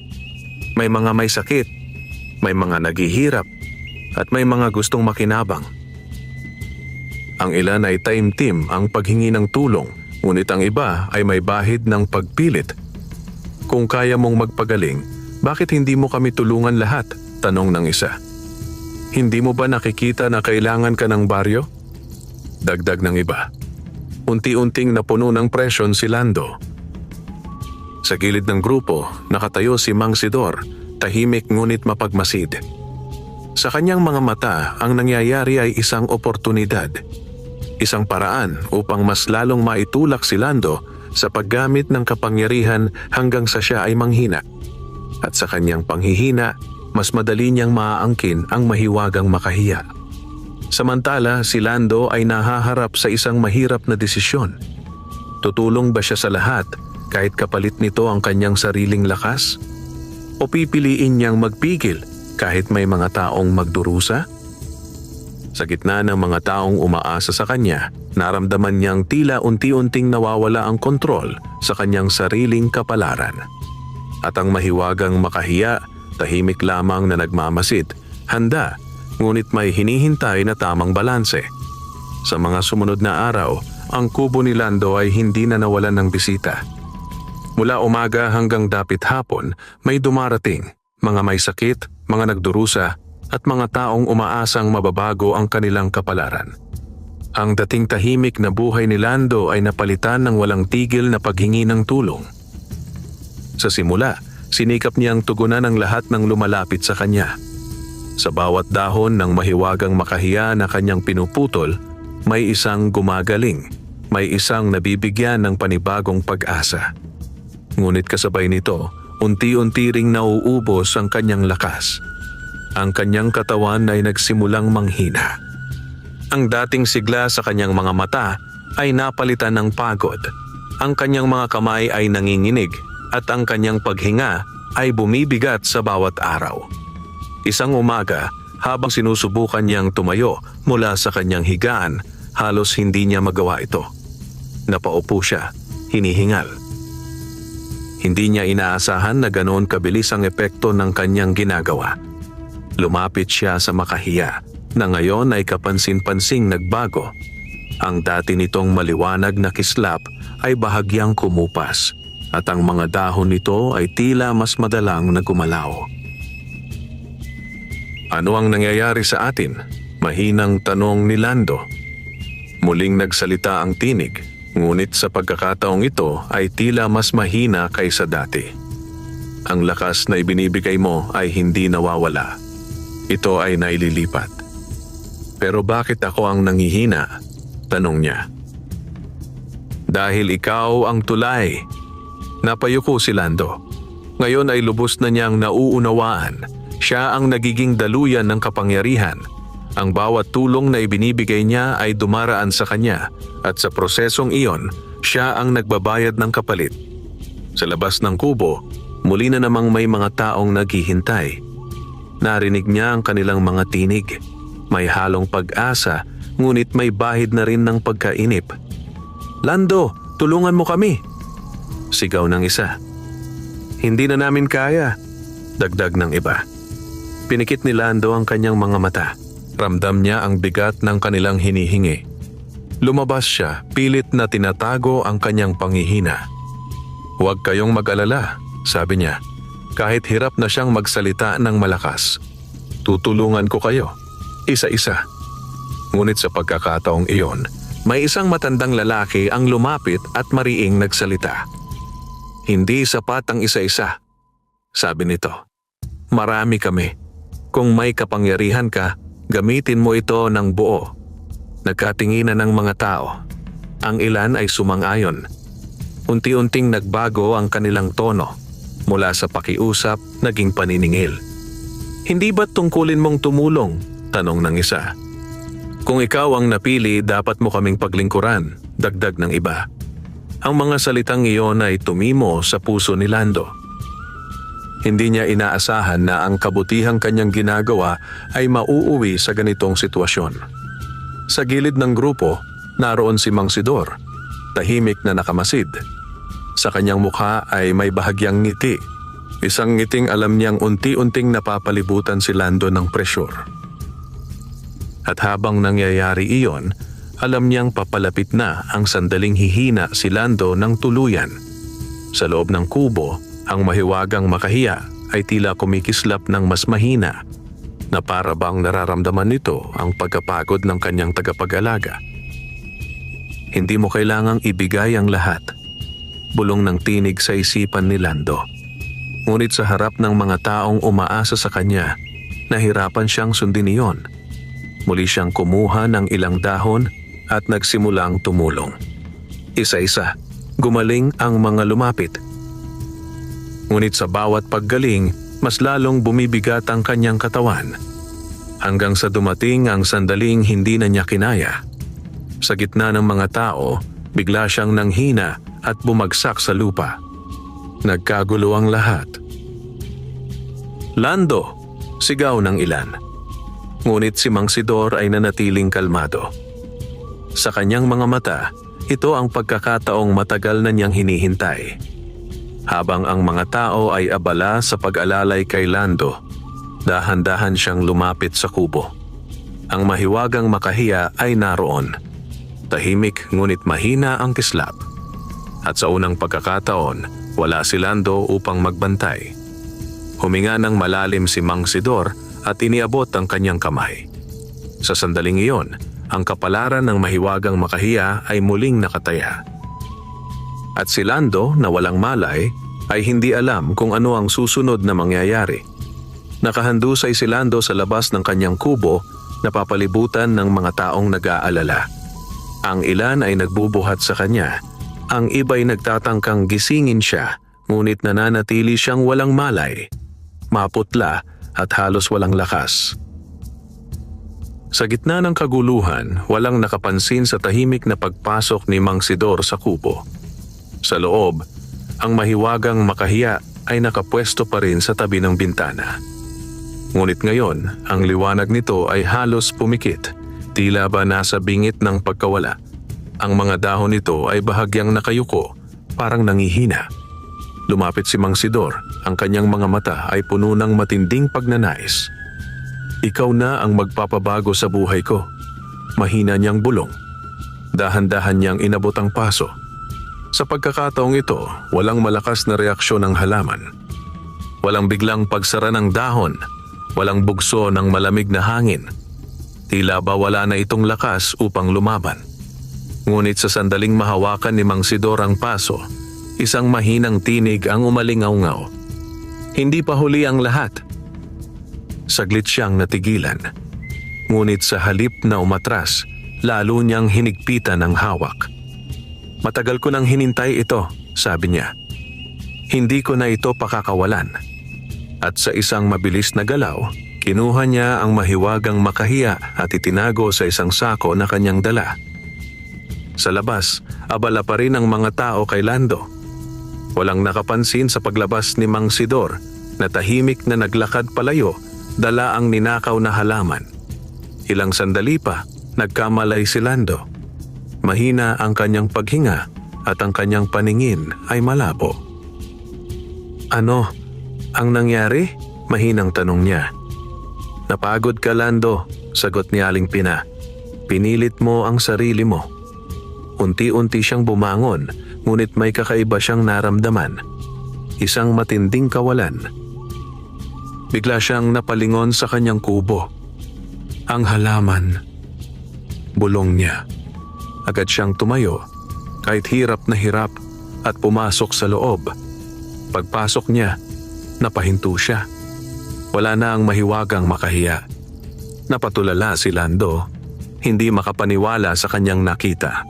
May mga may sakit, may mga naghihirap, at may mga gustong makinabang. Ang ilan ay taimtim ang paghingi ng tulong, ngunit ang iba ay may bahid ng pagpilit. "Kung kaya mong magpagaling, bakit hindi mo kami tulungan lahat?" tanong ng isa. "Hindi mo ba nakikita na kailangan ka ng baryo?" dagdag ng iba. Unti-unting napuno ng presyon si Lando. Sa gilid ng grupo, nakatayo si Mang Sidor, tahimik ngunit mapagmasid. Sa kanyang mga mata, ang nangyayari ay isang oportunidad. Isang paraan upang mas lalong maitulak si Lando sa paggamit ng kapangyarihan hanggang sa siya ay manghina. At sa kanyang panghihina, mas madali niyang maaangkin ang mahiwagang makahiya. Samantala, si Lando ay nahaharap sa isang mahirap na desisyon. Tutulong ba siya sa lahat kahit kapalit nito ang kanyang sariling lakas? O pipiliin niyang magpigil kahit may mga taong magdurusa? Sa gitna ng mga taong umaasa sa kanya, naramdaman niyang tila unti-unting nawawala ang kontrol sa kanyang sariling kapalaran. At ang mahiwagang makahiya, tahimik lamang na nagmamasid, handa, ngunit may hinihintay na tamang balanse. Sa mga sumunod na araw, ang kubo ni Lando ay hindi na nawalan ng bisita. Mula umaga hanggang dapit hapon, may dumarating, mga may sakit, mga nagdurusa, at mga taong umaasang mababago ang kanilang kapalaran. Ang dating tahimik na buhay ni Lando ay napalitan ng walang tigil na paghingi ng tulong. Sa simula, sinikap niyang tugunan ang lahat ng lumalapit sa kanya. Sa bawat dahon ng mahiwagang makahiya na kanyang pinuputol, may isang gumagaling, may isang nabibigyan ng panibagong pag-asa. Ngunit kasabay nito, unti-unti ring nauubos ang kanyang lakas. Ang kanyang katawan ay nagsimulang manghina. Ang dating sigla sa kanyang mga mata ay napalitan ng pagod. Ang kanyang mga kamay ay nanginginig at ang kanyang paghinga ay bumibigat sa bawat araw. Isang umaga, habang sinusubukan niyang tumayo mula sa kanyang higaan, halos hindi niya magawa ito. Napaupo siya, hinihingal. Hindi niya inaasahan na ganoon kabilis ang epekto ng kanyang ginagawa. Lumapit siya sa makahiya na ngayon ay kapansin-pansing nagbago. Ang dati nitong maliwanag na kislap ay bahagyang kumupas at ang mga dahon nito ay tila mas madalang na gumalaw. Ano ang nangyayari sa atin? Mahinang tanong ni Lando. Muling nagsalita ang tinig. Ngunit sa pagkakataong ito ay tila mas mahina kaysa dati. Ang lakas na ibinibigay mo ay hindi nawawala. Ito ay naililipat. Pero bakit ako ang nanghihina? Tanong niya. Dahil ikaw ang tulay. Napayuko si Lando. Ngayon ay lubos na niyang nauunawaan. Siya ang nagiging daluyan ng kapangyarihan. Ang bawat tulong na ibinibigay niya ay dumaraan sa kanya at sa prosesong iyon, siya ang nagbabayad ng kapalit. Sa labas ng kubo, muli na namang may mga taong naghihintay. Narinig niya ang kanilang mga tinig. May halong pag-asa, ngunit may bahid na rin ng pagkainip. Lando, tulungan mo kami! Sigaw ng isa. Hindi na namin kaya, dagdag ng iba. Pinikit ni Lando ang kanyang mga mata. Ramdam niya ang bigat ng kanilang hinihingi. Lumabas siya, pilit na tinatago ang kanyang panghihina. Huwag kayong mag-alala, sabi niya. Kahit hirap na siyang magsalita ng malakas. Tutulungan ko kayo, isa-isa. Ngunit sa pagkakataong iyon, may isang matandang lalaki ang lumapit at mariing nagsalita. Hindi sapat ang isa-isa, sabi nito. Marami kami. Kung may kapangyarihan ka, gamitin mo ito ng buo. Nagkatinginan ng mga tao. Ang ilan ay sumang-ayon. Unti-unting nagbago ang kanilang tono. Mula sa pakiusap, naging paniningil. Hindi ba't tungkulin mong tumulong? Tanong ng isa. Kung ikaw ang napili, dapat mo kaming paglingkuran, dagdag ng iba. Ang mga salitang iyon ay tumimo sa puso ni Lando. Hindi niya inaasahan na ang kabutihang kanyang ginagawa ay mauuwi sa ganitong sitwasyon. Sa gilid ng grupo, naroon si Mang Sidor, tahimik na nakamasid. Sa kanyang mukha ay may bahagyang ngiti. Isang ngiting alam niyang unti-unting napapalibutan si Lando ng presyur. At habang nangyayari iyon, alam niyang papalapit na ang sandaling hihina si Lando ng tuluyan. Sa loob ng kubo, ang mahiwagang makahiya ay tila kumikislap ng mas mahina na para bang nararamdaman nito ang pagkapagod ng kanyang tagapag-alaga. Hindi mo kailangang ibigay ang lahat. Bulong ng tinig sa isipan ni Lando. Ngunit sa harap ng mga taong umaasa sa kanya, nahirapan siyang sundin iyon. Muli siyang kumuha ng ilang dahon at nagsimulang tumulong. Isa-isa, gumaling ang mga lumapit. Ngunit sa bawat paggaling, mas lalong bumibigat ang kanyang katawan. Hanggang sa dumating ang sandaling hindi na niya kinaya. Sa gitna ng mga tao, bigla siyang nanghina at bumagsak sa lupa. Nagkagulo ang lahat. Lando! Sigaw ng ilan. Ngunit si Mang Sidor ay nanatiling kalmado. Sa kanyang mga mata, ito ang pagkakataong matagal na niyang hinihintay. Habang ang mga tao ay abala sa pag-alalay kay Lando, dahan-dahan siyang lumapit sa kubo. Ang mahiwagang makahiya ay naroon. Tahimik ngunit mahina ang kislap. At sa unang pagkakataon, wala si Lando upang magbantay. Huminga ng malalim si Mang Sidor at iniabot ang kanyang kamay. Sa sandaling iyon, ang kapalaran ng mahiwagang makahiya ay muling nakataya. At si Lando na walang malay ay hindi alam kung ano ang susunod na mangyayari. Nakahandusay si Lando sa labas ng kanyang kubo na papalibutan ng mga taong nag-aalala. Ang ilan ay nagbubuhat sa kanya, ang iba'y nagtatangkang gisingin siya, ngunit nananatili siyang walang malay, maputla at halos walang lakas. Sa gitna ng kaguluhan, walang nakapansin sa tahimik na pagpasok ni Mang Sidor sa kubo. Sa loob, ang mahiwagang makahiya ay nakapwesto pa rin sa tabi ng bintana. Ngunit ngayon, ang liwanag nito ay halos pumikit, tila ba nasa bingit ng pagkawala. Ang mga dahon nito ay bahagyang nakayuko, parang nangihina. Lumapit si Mang Sidor, ang kanyang mga mata ay puno ng matinding pagnanais. Ikaw na ang magpapabago sa buhay ko. Mahina niyang bulong. Dahan-dahan niyang inabot ang paso. Sa pagkakataong ito, walang malakas na reaksyon ng halaman. Walang biglang pagsara ng dahon, walang bugso ng malamig na hangin. Tila ba wala na itong lakas upang lumaban. Ngunit sa sandaling mahawakan ni Mang Sidor ang paso, isang mahinang tinig ang umalingaw-ngaw. Hindi pa huli ang lahat. Saglit siyang natigilan. Ngunit sa halip na umatras, lalo niyang hinigpitan ang hawak. Matagal ko nang hinintay ito, sabi niya. Hindi ko na ito pakakawalan. At sa isang mabilis na galaw, kinuha niya ang mahiwagang makahiya at itinago sa isang sako na kanyang dala. Sa labas, abala pa rin ang mga tao kay Lando. Walang nakapansin sa paglabas ni Mang Sidor na tahimik na naglakad palayo, dala ang ninakaw na halaman. Ilang sandali pa, nagkamalay si Lando. Mahina ang kanyang paghinga at ang kanyang paningin ay malabo. Ano ang nangyari? Mahinang tanong niya. Napagod ka, Lando, sagot ni Aling Pina. Pinilit mo ang sarili mo. Unti-unti siyang bumangon, ngunit may kakaiba siyang naramdaman. Isang matinding kawalan. Bigla siyang napalingon sa kanyang kubo. Ang halaman. Bulong niya. Agad siyang tumayo, kahit hirap na hirap, at pumasok sa loob. Pagpasok niya, napahinto siya. Wala na ang mahiwagang makahiya. Napatulala si Lando, hindi makapaniwala sa kanyang nakita.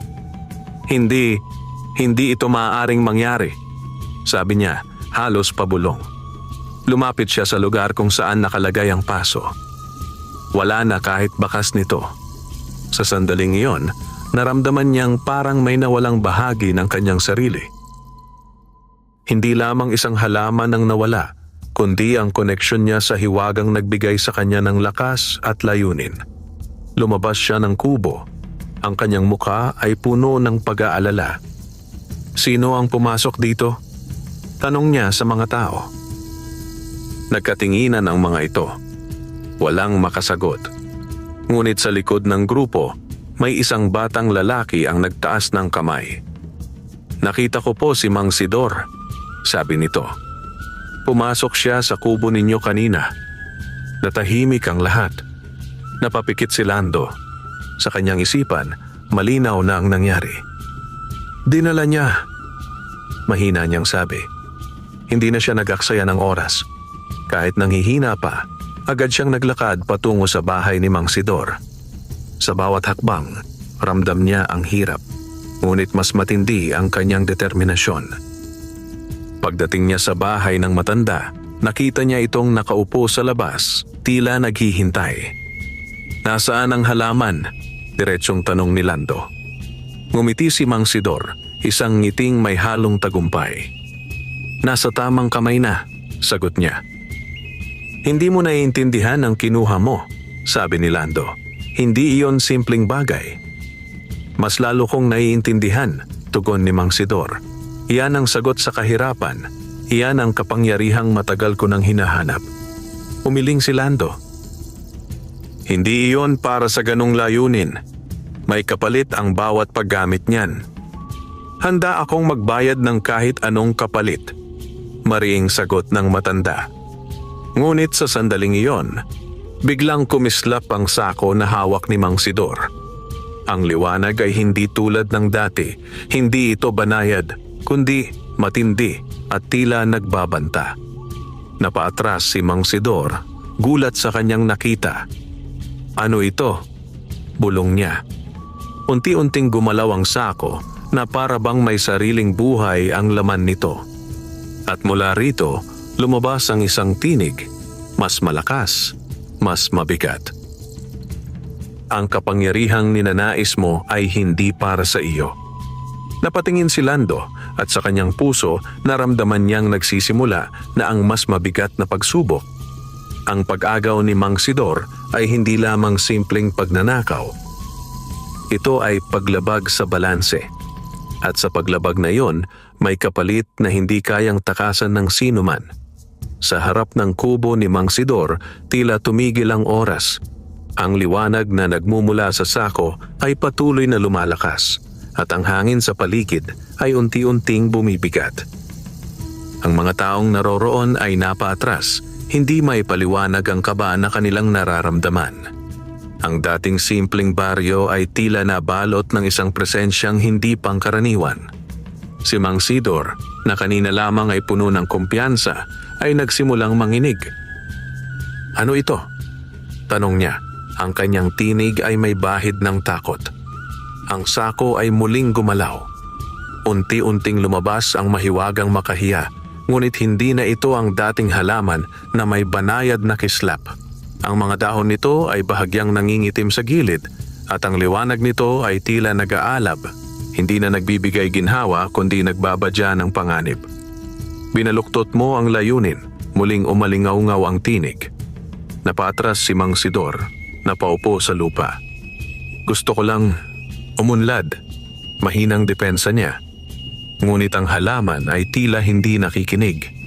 Hindi ito maaaring mangyari, sabi niya, halos pabulong. Lumapit siya sa lugar kung saan nakalagay ang paso. Wala na kahit bakas nito. Sa sandaling iyon, naramdaman niyang parang may nawalang bahagi ng kanyang sarili. Hindi lamang isang halaman ang nawala, kundi ang koneksyon niya sa hiwagang nagbigay sa kanya ng lakas at layunin. Lumabas siya ng kubo. Ang kanyang mukha ay puno ng pag-aalala. Sino ang pumasok dito? Tanong niya sa mga tao. Nagkatinginan ang mga ito. Walang makasagot. Ngunit sa likod ng grupo, may isang batang lalaki ang nagtaas ng kamay. Nakita ko po si Mang Sidor, sabi nito. Pumasok siya sa kubo ninyo kanina. Natahimik ang lahat. Napapikit si Lando. Sa kanyang isipan, malinaw na ang nangyari. Dinala niya. Mahina niyang sabi. Hindi na siya nag-aksaya ng oras. Kahit nanghihina pa, agad siyang naglakad patungo sa bahay ni Mang Sidor. Sa bawat hakbang, ramdam niya ang hirap. Ngunit mas matindi ang kanyang determinasyon. Pagdating niya sa bahay ng matanda, nakita niya itong nakaupo sa labas, tila naghihintay. Nasaan ang halaman? Diretsong tanong ni Lando. Ngumiti si Mang Sidor, isang ngiting may halong tagumpay. Nasa tamang kamay na, sagot niya. Hindi mo naiintindihan ang kinuha mo, sabi ni Lando. Hindi iyon simpleng bagay. Mas lalo kong naiintindihan, tugon ni Mang Sidor. Iyan ang sagot sa kahirapan. Iyan ang kapangyarihang matagal ko nang hinahanap. Umiling si Lando. Hindi iyon para sa ganong layunin. May kapalit ang bawat paggamit niyan. Handa akong magbayad ng kahit anong kapalit. Mariing sagot ng matanda. Ngunit sa sandaling iyon, biglang kumislap ang sako na hawak ni Mang Sidor. Ang liwanag ay hindi tulad ng dati, hindi ito banayad, kundi matindi at tila nagbabanta. Napaatras si Mang Sidor, gulat sa kanyang nakita. Ano ito? Bulong niya. Unti-unting gumalaw ang sako na para bang may sariling buhay ang laman nito. At mula rito, lumabas ang isang tinig, mas malakas, mas mabigat. Ang kapangyarihang ninanais mo ay hindi para sa iyo. Napatingin si Lando at sa kanyang puso naramdaman niyang nagsisimula na ang mas mabigat na pagsubok. Ang pag-agaw ni Mang Sidor ay hindi lamang simpleng pagnanakaw. Ito ay paglabag sa balanse. At sa paglabag na iyon, may kapalit na hindi kayang takasan ng sinuman. Sa harap ng kubo ni Mang Sidor, tila tumigil ang oras. Ang liwanag na nagmumula sa sako ay patuloy na lumalakas at ang hangin sa paligid ay unti-unting bumibigat. Ang mga taong naroroon ay napaatras, hindi may paliwanag ang kaba na kanilang nararamdaman. Ang dating simpleng baryo ay tila nabalot ng isang presensyang hindi pangkaraniwan. Si Mang Sidor, na kanina lamang ay puno ng kumpiyansa, ay nagsimulang manginig. Ano ito? Tanong niya. Ang kanyang tinig ay may bahid ng takot. Ang sako ay muling gumalaw. Unti-unting lumabas ang mahiwagang makahiya, ngunit hindi na ito ang dating halaman na may banayad na kislap. Ang mga dahon nito ay bahagyang nangingitim sa gilid at ang liwanag nito ay tila nag-aalab, hindi na nagbibigay ginhawa kundi nagbabadya ng panganib. Binaluktot mo ang layunin, muling umalingaw-ngaw ang tinig. Napatras si Mang Sidor, napaupo sa lupa. Gusto ko lang umunlad, mahinang depensa niya. Ngunit ang halaman ay tila hindi nakikinig.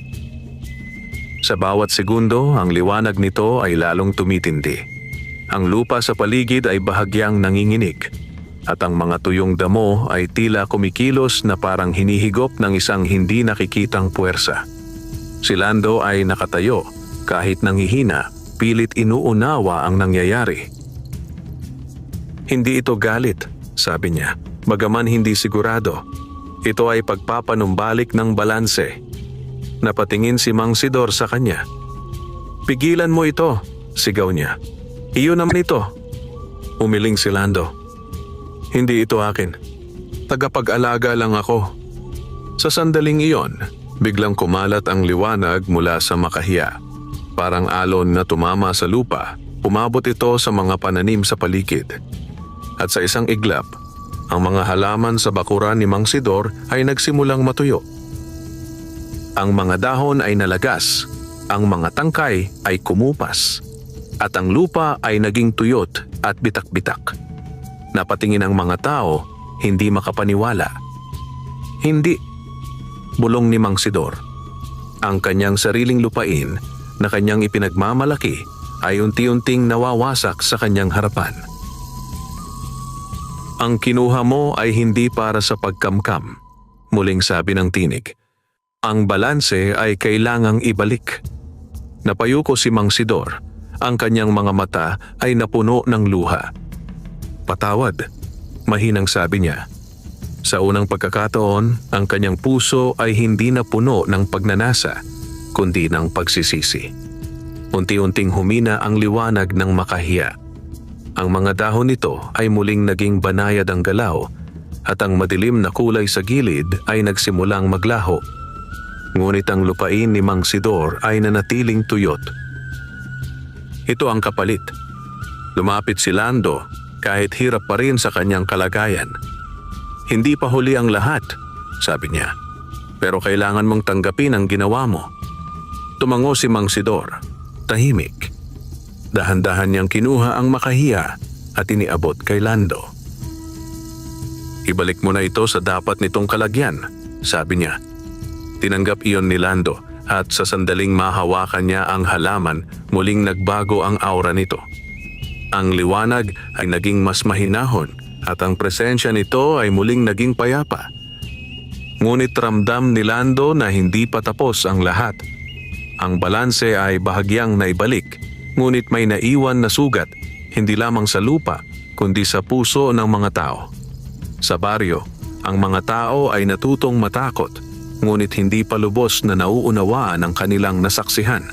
Sa bawat segundo, ang liwanag nito ay lalong tumitindi. Ang lupa sa paligid ay bahagyang nanginginig at ang mga tuyong damo ay tila kumikilos na parang hinihigop ng isang hindi nakikitang puwersa. Si Lando ay nakatayo, kahit nanghihina, pilit inuunawa ang nangyayari. Hindi ito galit, sabi niya, bagaman hindi sigurado. Ito ay pagpapanumbalik ng balanse. Napatingin si Mang Sidor sa kanya. Pigilan mo ito, sigaw niya. Iyon naman ito. Umiling si Lando. Hindi ito akin. Tagapag-alaga lang ako. Sa sandaling iyon, biglang kumalat ang liwanag mula sa makahiya. Parang alon na tumama sa lupa, umabot ito sa mga pananim sa paligid. At sa isang iglap, ang mga halaman sa bakuran ni Mang Sidor ay nagsimulang matuyo. Ang mga dahon ay nalagas, ang mga tangkay ay kumupas, at ang lupa ay naging tuyot at bitak-bitak. Napatingin ang mga tao, hindi makapaniwala. Hindi, bulong ni Mang Sidor. Ang kanyang sariling lupain na kanyang ipinagmamalaki ay unti-unting nawawasak sa kanyang harapan. Ang kinuha mo ay hindi para sa pagkamkam, muling sabi ng tinig. Ang balanse ay kailangang ibalik. Napayuko si Mang Sidor. Ang kanyang mga mata ay napuno ng luha. Patawad, mahinang sabi niya. Sa unang pagkakataon, ang kanyang puso ay hindi napuno ng pagnanasa, kundi ng pagsisisi. Unti-unting humina ang liwanag ng makahiya. Ang mga dahon nito ay muling naging banayad ang galaw at ang madilim na kulay sa gilid ay nagsimulang maglaho. Ngunit ang lupain ni Mang Sidor ay nanatiling tuyot. Ito ang kapalit. Lumapit si Lando kahit hirap pa rin sa kanyang kalagayan. Hindi pa huli ang lahat, sabi niya. Pero kailangan mong tanggapin ang ginawa mo. Tumango si Mang Sidor, tahimik. Dahan-dahan niyang kinuha ang makahiya at iniabot kay Lando. Ibalik mo na ito sa dapat nitong kalagyan, sabi niya. Tinanggap iyon ni Lando at sa sandaling mahawakan niya ang halaman, muling nagbago ang aura nito. Ang liwanag ay naging mas mahinahon at ang presensya nito ay muling naging payapa. Ngunit ramdam ni Lando na hindi pa tapos ang lahat. Ang balanse ay bahagyang naibalik, ngunit may naiwan na sugat, hindi lamang sa lupa, kundi sa puso ng mga tao. Sa baryo, ang mga tao ay natutong matakot, ngunit hindi pa lubos na nauunawaan ang kanilang nasaksihan.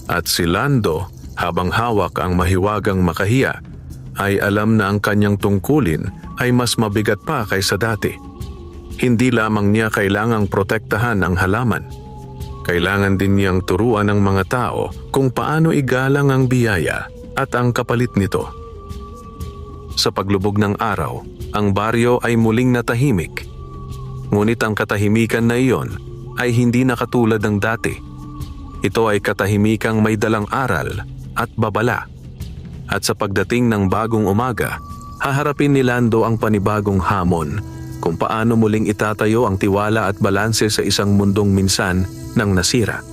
At si Lando, habang hawak ang mahiwagang makahiya, ay alam na ang kanyang tungkulin ay mas mabigat pa kaysa dati. Hindi lamang niya kailangang protektahan ang halaman. Kailangan din niyang turuan ng mga tao kung paano igalang ang biyaya at ang kapalit nito. Sa paglubog ng araw, ang baryo ay muling natahimik. Ngunit ang katahimikan na iyon ay hindi na katulad ng dati. Ito ay katahimikang may dalang aral at babala. At sa pagdating ng bagong umaga, haharapin ni Lando ang panibagong hamon kung paano muling itatayo ang tiwala at balanse sa isang mundong minsan nang nasira.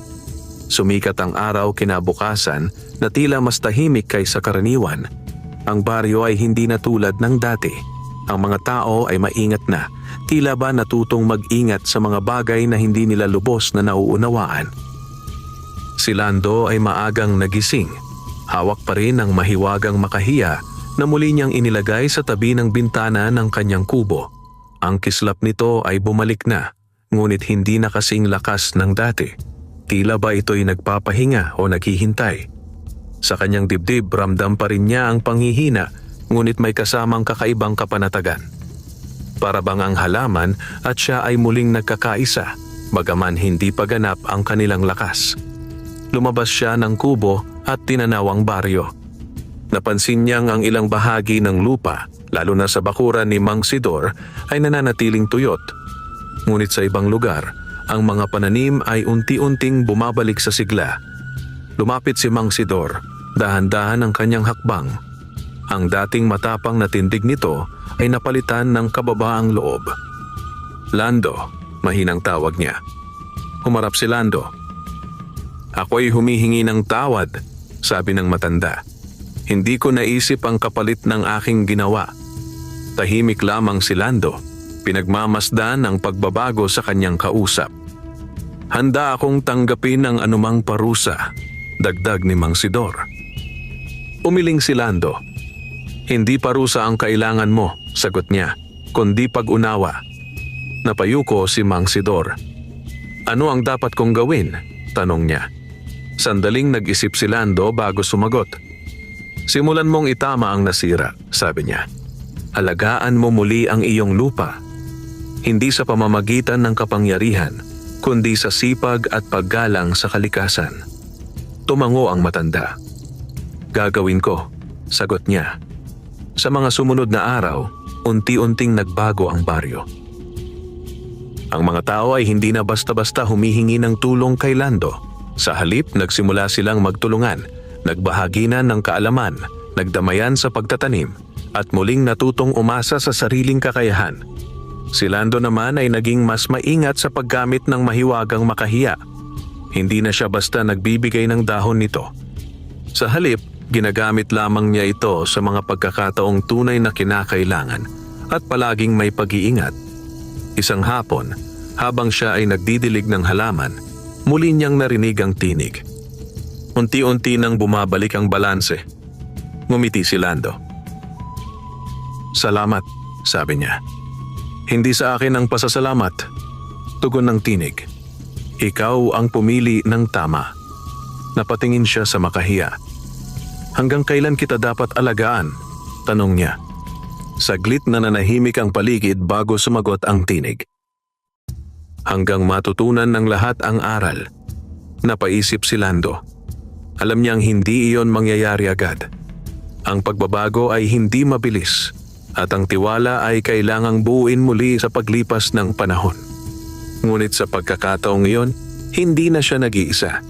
Sumikat ang araw kinabukasan na tila mas tahimik kaysa karaniwan. Ang baryo ay hindi na tulad ng dati. Ang mga tao ay maingat na, tila ba natutong mag-ingat sa mga bagay na hindi nila lubos na nauunawaan. Si Lando ay maagang nagising. Hawak pa rin ang mahiwagang makahiya na muli niyang inilagay sa tabi ng bintana ng kanyang kubo. Ang kislap nito ay bumalik na, ngunit hindi na kasing lakas ng dati. Tila ba ito'y nagpapahinga o naghihintay. Sa kanyang dibdib, ramdam pa rin niya ang panghihina, ngunit may kasamang kakaibang kapanatagan. Para bang ang halaman at siya ay muling nagkakaisa, bagaman hindi pa ganap ang kanilang lakas. Lumabas siya ng kubo at tinanaw ang baryo. Napansin niyang ang ilang bahagi ng lupa, lalo na sa bakuran ni Mang Sidor, ay nananatiling tuyot. Ngunit sa ibang lugar, ang mga pananim ay unti-unting bumabalik sa sigla. Lumapit si Mang Sidor, dahan-dahan ang kanyang hakbang. Ang dating matapang na tindig nito ay napalitan ng kababaang loob. Lando, mahinang tawag niya. Humarap si Lando. "Ako'y humihingi ng tawad," sabi ng matanda. "Hindi ko naisip ang kapalit ng aking ginawa." Tahimik lamang si Lando, pinagmamasdan ang pagbabago sa kanyang kausap. "Handa akong tanggapin ang anumang parusa," dagdag ni Mang Sidor. Umiling si Lando. "Hindi parusa ang kailangan mo," sagot niya, "kundi pag-unawa." Napayuko si Mang Sidor. "Ano ang dapat kong gawin?" tanong niya. Sandaling nag-isip si Lando bago sumagot. "Simulan mong itama ang nasira," sabi niya. "Alagaan mo muli ang iyong lupa. Hindi sa pamamagitan ng kapangyarihan, kundi sa sipag at paggalang sa kalikasan." Tumango ang matanda. "Gagawin ko," sagot niya. Sa mga sumunod na araw, unti-unting nagbago ang baryo. Ang mga tao ay hindi na basta-basta humihingi ng tulong kay Lando. Sa halip, nagsimula silang magtulungan, nagbahaginan ng kaalaman, nagdamayan sa pagtatanim, at muling natutong umasa sa sariling kakayahan. Si Lando naman ay naging mas maingat sa paggamit ng mahiwagang makahiya. Hindi na siya basta nagbibigay ng dahon nito. Sa halip, ginagamit lamang niya ito sa mga pagkakataong tunay na kinakailangan at palaging may pag-iingat. Isang hapon, habang siya ay nagdidilig ng halaman, muli niyang narinig ang tinig. Unti-unti nang bumabalik ang balanse. Ngumiti si Lando. "Salamat," sabi niya. "Hindi sa akin ang pasasalamat," tugon ng tinig. "Ikaw ang pumili ng tama." Napatingin siya sa makahiya. "Hanggang kailan kita dapat alagaan?" tanong niya. Saglit na nanahimik ang paligid bago sumagot ang tinig. Hanggang matutunan ng lahat ang aral. Napaisip si Lando. Alam niyang hindi iyon mangyayari agad. Ang pagbabago ay hindi mabilis at ang tiwala ay kailangang buuin muli sa paglipas ng panahon. Ngunit sa pagkakataong iyon, hindi na siya nag-iisa.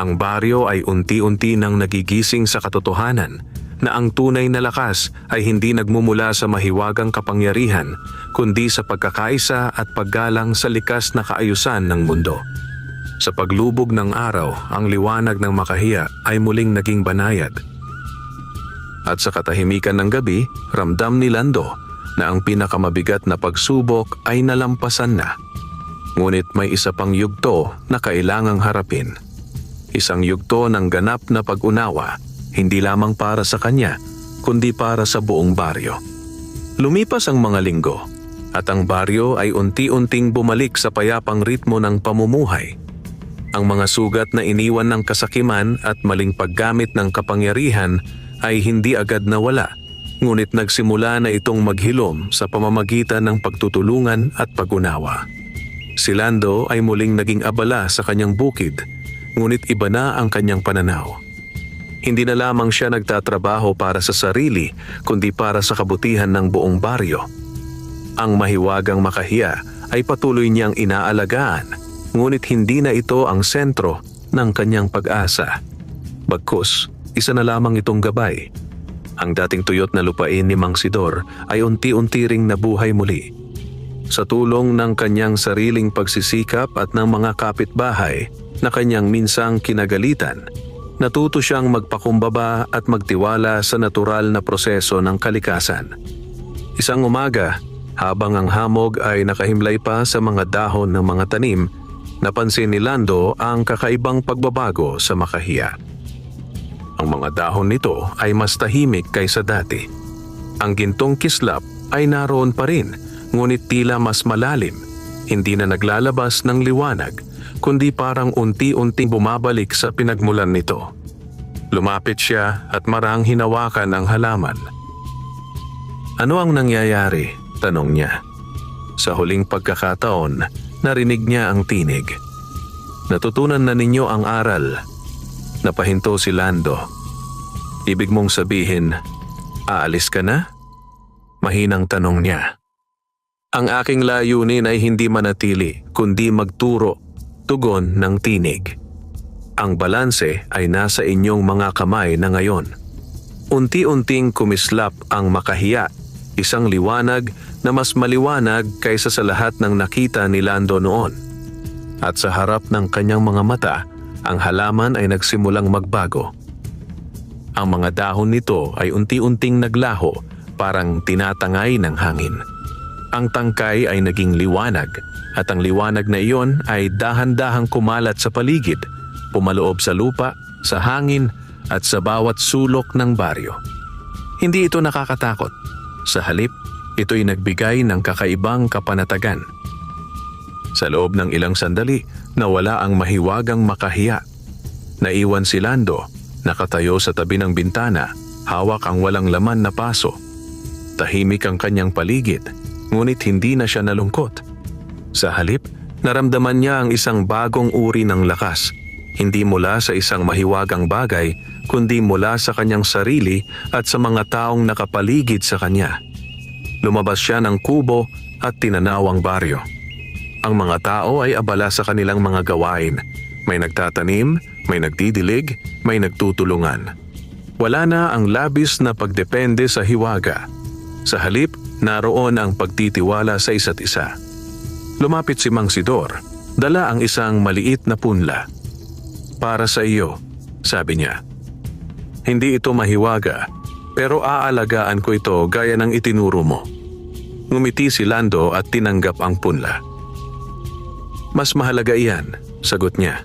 Ang baryo ay unti-unti nang nagigising sa katotohanan na ang tunay na lakas ay hindi nagmumula sa mahiwagang kapangyarihan, kundi sa pagkakaisa at paggalang sa likas na kaayusan ng mundo. Sa paglubog ng araw, ang liwanag ng makahiya ay muling naging banayad. At sa katahimikan ng gabi, ramdam ni Lando na ang pinakamabigat na pagsubok ay nalampasan na. Ngunit may isa pang yugto na kailangang harapin. Isang yugto ng ganap na pag-unawa, hindi lamang para sa kanya, kundi para sa buong baryo. Lumipas ang mga linggo, at ang baryo ay unti-unting bumalik sa payapang ritmo ng pamumuhay. Ang mga sugat na iniwan ng kasakiman at maling paggamit ng kapangyarihan ay hindi agad nawala, ngunit nagsimula na itong maghilom sa pamamagitan ng pagtutulungan at pag-unawa. Si Lando ay muling naging abala sa kanyang bukid, ngunit iba na ang kanyang pananaw. Hindi na lamang siya nagtatrabaho para sa sarili, kundi para sa kabutihan ng buong baryo. Ang mahiwagang Makahiya ay patuloy niyang inaalagaan, ngunit hindi na ito ang sentro ng kanyang pag-asa. Bagkus, isa na lamang itong gabay. Ang dating tuyot na lupain ni Mang Sidor ay unti-unti ring nabuhay muli. Sa tulong ng kanyang sariling pagsisikap at ng mga kapitbahay na kanyang minsang kinagalitan, natuto siyang magpakumbaba at magtiwala sa natural na proseso ng kalikasan. Isang umaga, habang ang hamog ay nakahimlay pa sa mga dahon ng mga tanim, napansin ni Lando ang kakaibang pagbabago sa Makahiya. Ang mga dahon nito ay mas tahimik kaysa dati. Ang gintong kislap ay naroon pa rin, ngunit tila mas malalim, hindi na naglalabas ng liwanag, kundi parang unti-unting bumabalik sa pinagmulan nito. Lumapit siya at marang hinawakan ang halaman. "Ano ang nangyayari?" tanong niya. Sa huling pagkakataon, narinig niya ang tinig. "Natutunan na ninyo ang aral." Napahinto si Lando. "Ibig mong sabihin, aalis ka na?" Mahinang tanong niya. "Ang aking layunin ay hindi manatili, kundi magturo," tugon ng tinig. "Ang balanse ay nasa inyong mga kamay na ngayon." Unti-unting kumislap ang Makahiya, isang liwanag na mas maliwanag kaysa sa lahat ng nakita ni Lando noon. At sa harap ng kanyang mga mata, ang halaman ay nagsimulang magbago. Ang mga dahon nito ay unti-unting naglaho, parang tinatangay ng hangin. Ang tangkay ay naging liwanag, at ang liwanag na iyon ay dahan-dahang kumalat sa paligid, pumaloob sa lupa, sa hangin, at sa bawat sulok ng baryo. Hindi ito nakakatakot. Sa halip, ito'y nagbigay ng kakaibang kapanatagan. Sa loob ng ilang sandali, nawala ang mahiwagang Makahiya. Naiwan si Lando, nakatayo sa tabi ng bintana, hawak ang walang laman na paso. Tahimik ang kanyang paligid, ngunit hindi na siya nalungkot. Sa halip, naramdaman niya ang isang bagong uri ng lakas, hindi mula sa isang mahiwagang bagay, kundi mula sa kanyang sarili at sa mga taong nakapaligid sa kanya. Lumabas siya ng kubo at tinanaw ang baryo. Ang mga tao ay abala sa kanilang mga gawain. May nagtatanim, may nagdidilig, may nagtutulungan. Wala na ang labis na pagdepende sa hiwaga. Sa halip, naroon ang pagtitiwala sa isa't isa. Lumapit si Mang Sidor, dala ang isang maliit na punla. "Para sa iyo," sabi niya. "Hindi ito mahiwaga, pero aalagaan ko ito gaya ng itinuro mo." Ngumiti si Lando at tinanggap ang punla. "Mas mahalaga iyan," sagot niya.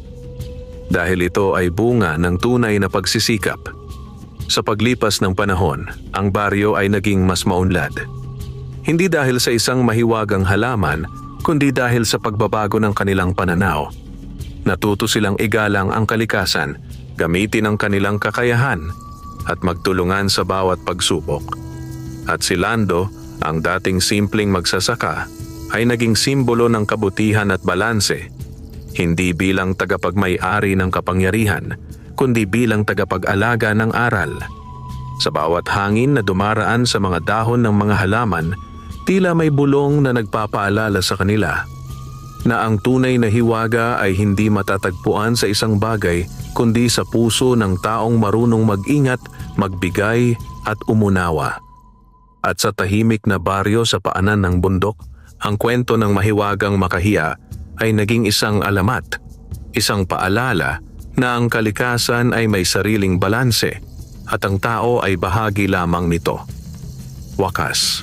"Dahil ito ay bunga ng tunay na pagsisikap." Sa paglipas ng panahon, ang baryo ay naging mas maunlad. Hindi dahil sa isang mahiwagang halaman, kundi dahil sa pagbabago ng kanilang pananaw. Natuto silang igalang ang kalikasan, gamitin ang kanilang kakayahan, at magtulungan sa bawat pagsubok. At si Lando, ang dating simpleng magsasaka, ay naging simbolo ng kabutihan at balanse, hindi bilang tagapagmay-ari ng kapangyarihan, kundi bilang tagapag-alaga ng aral. Sa bawat hangin na dumaraan sa mga dahon ng mga halaman, tila may bulong na nagpapaalala sa kanila na ang tunay na hiwaga ay hindi matatagpuan sa isang bagay, kundi sa puso ng taong marunong mag-ingat, magbigay at umunawa. At sa tahimik na baryo sa paanan ng bundok, ang kwento ng mahiwagang Makahiya ay naging isang alamat, isang paalala na ang kalikasan ay may sariling balanse at ang tao ay bahagi lamang nito. Wakas.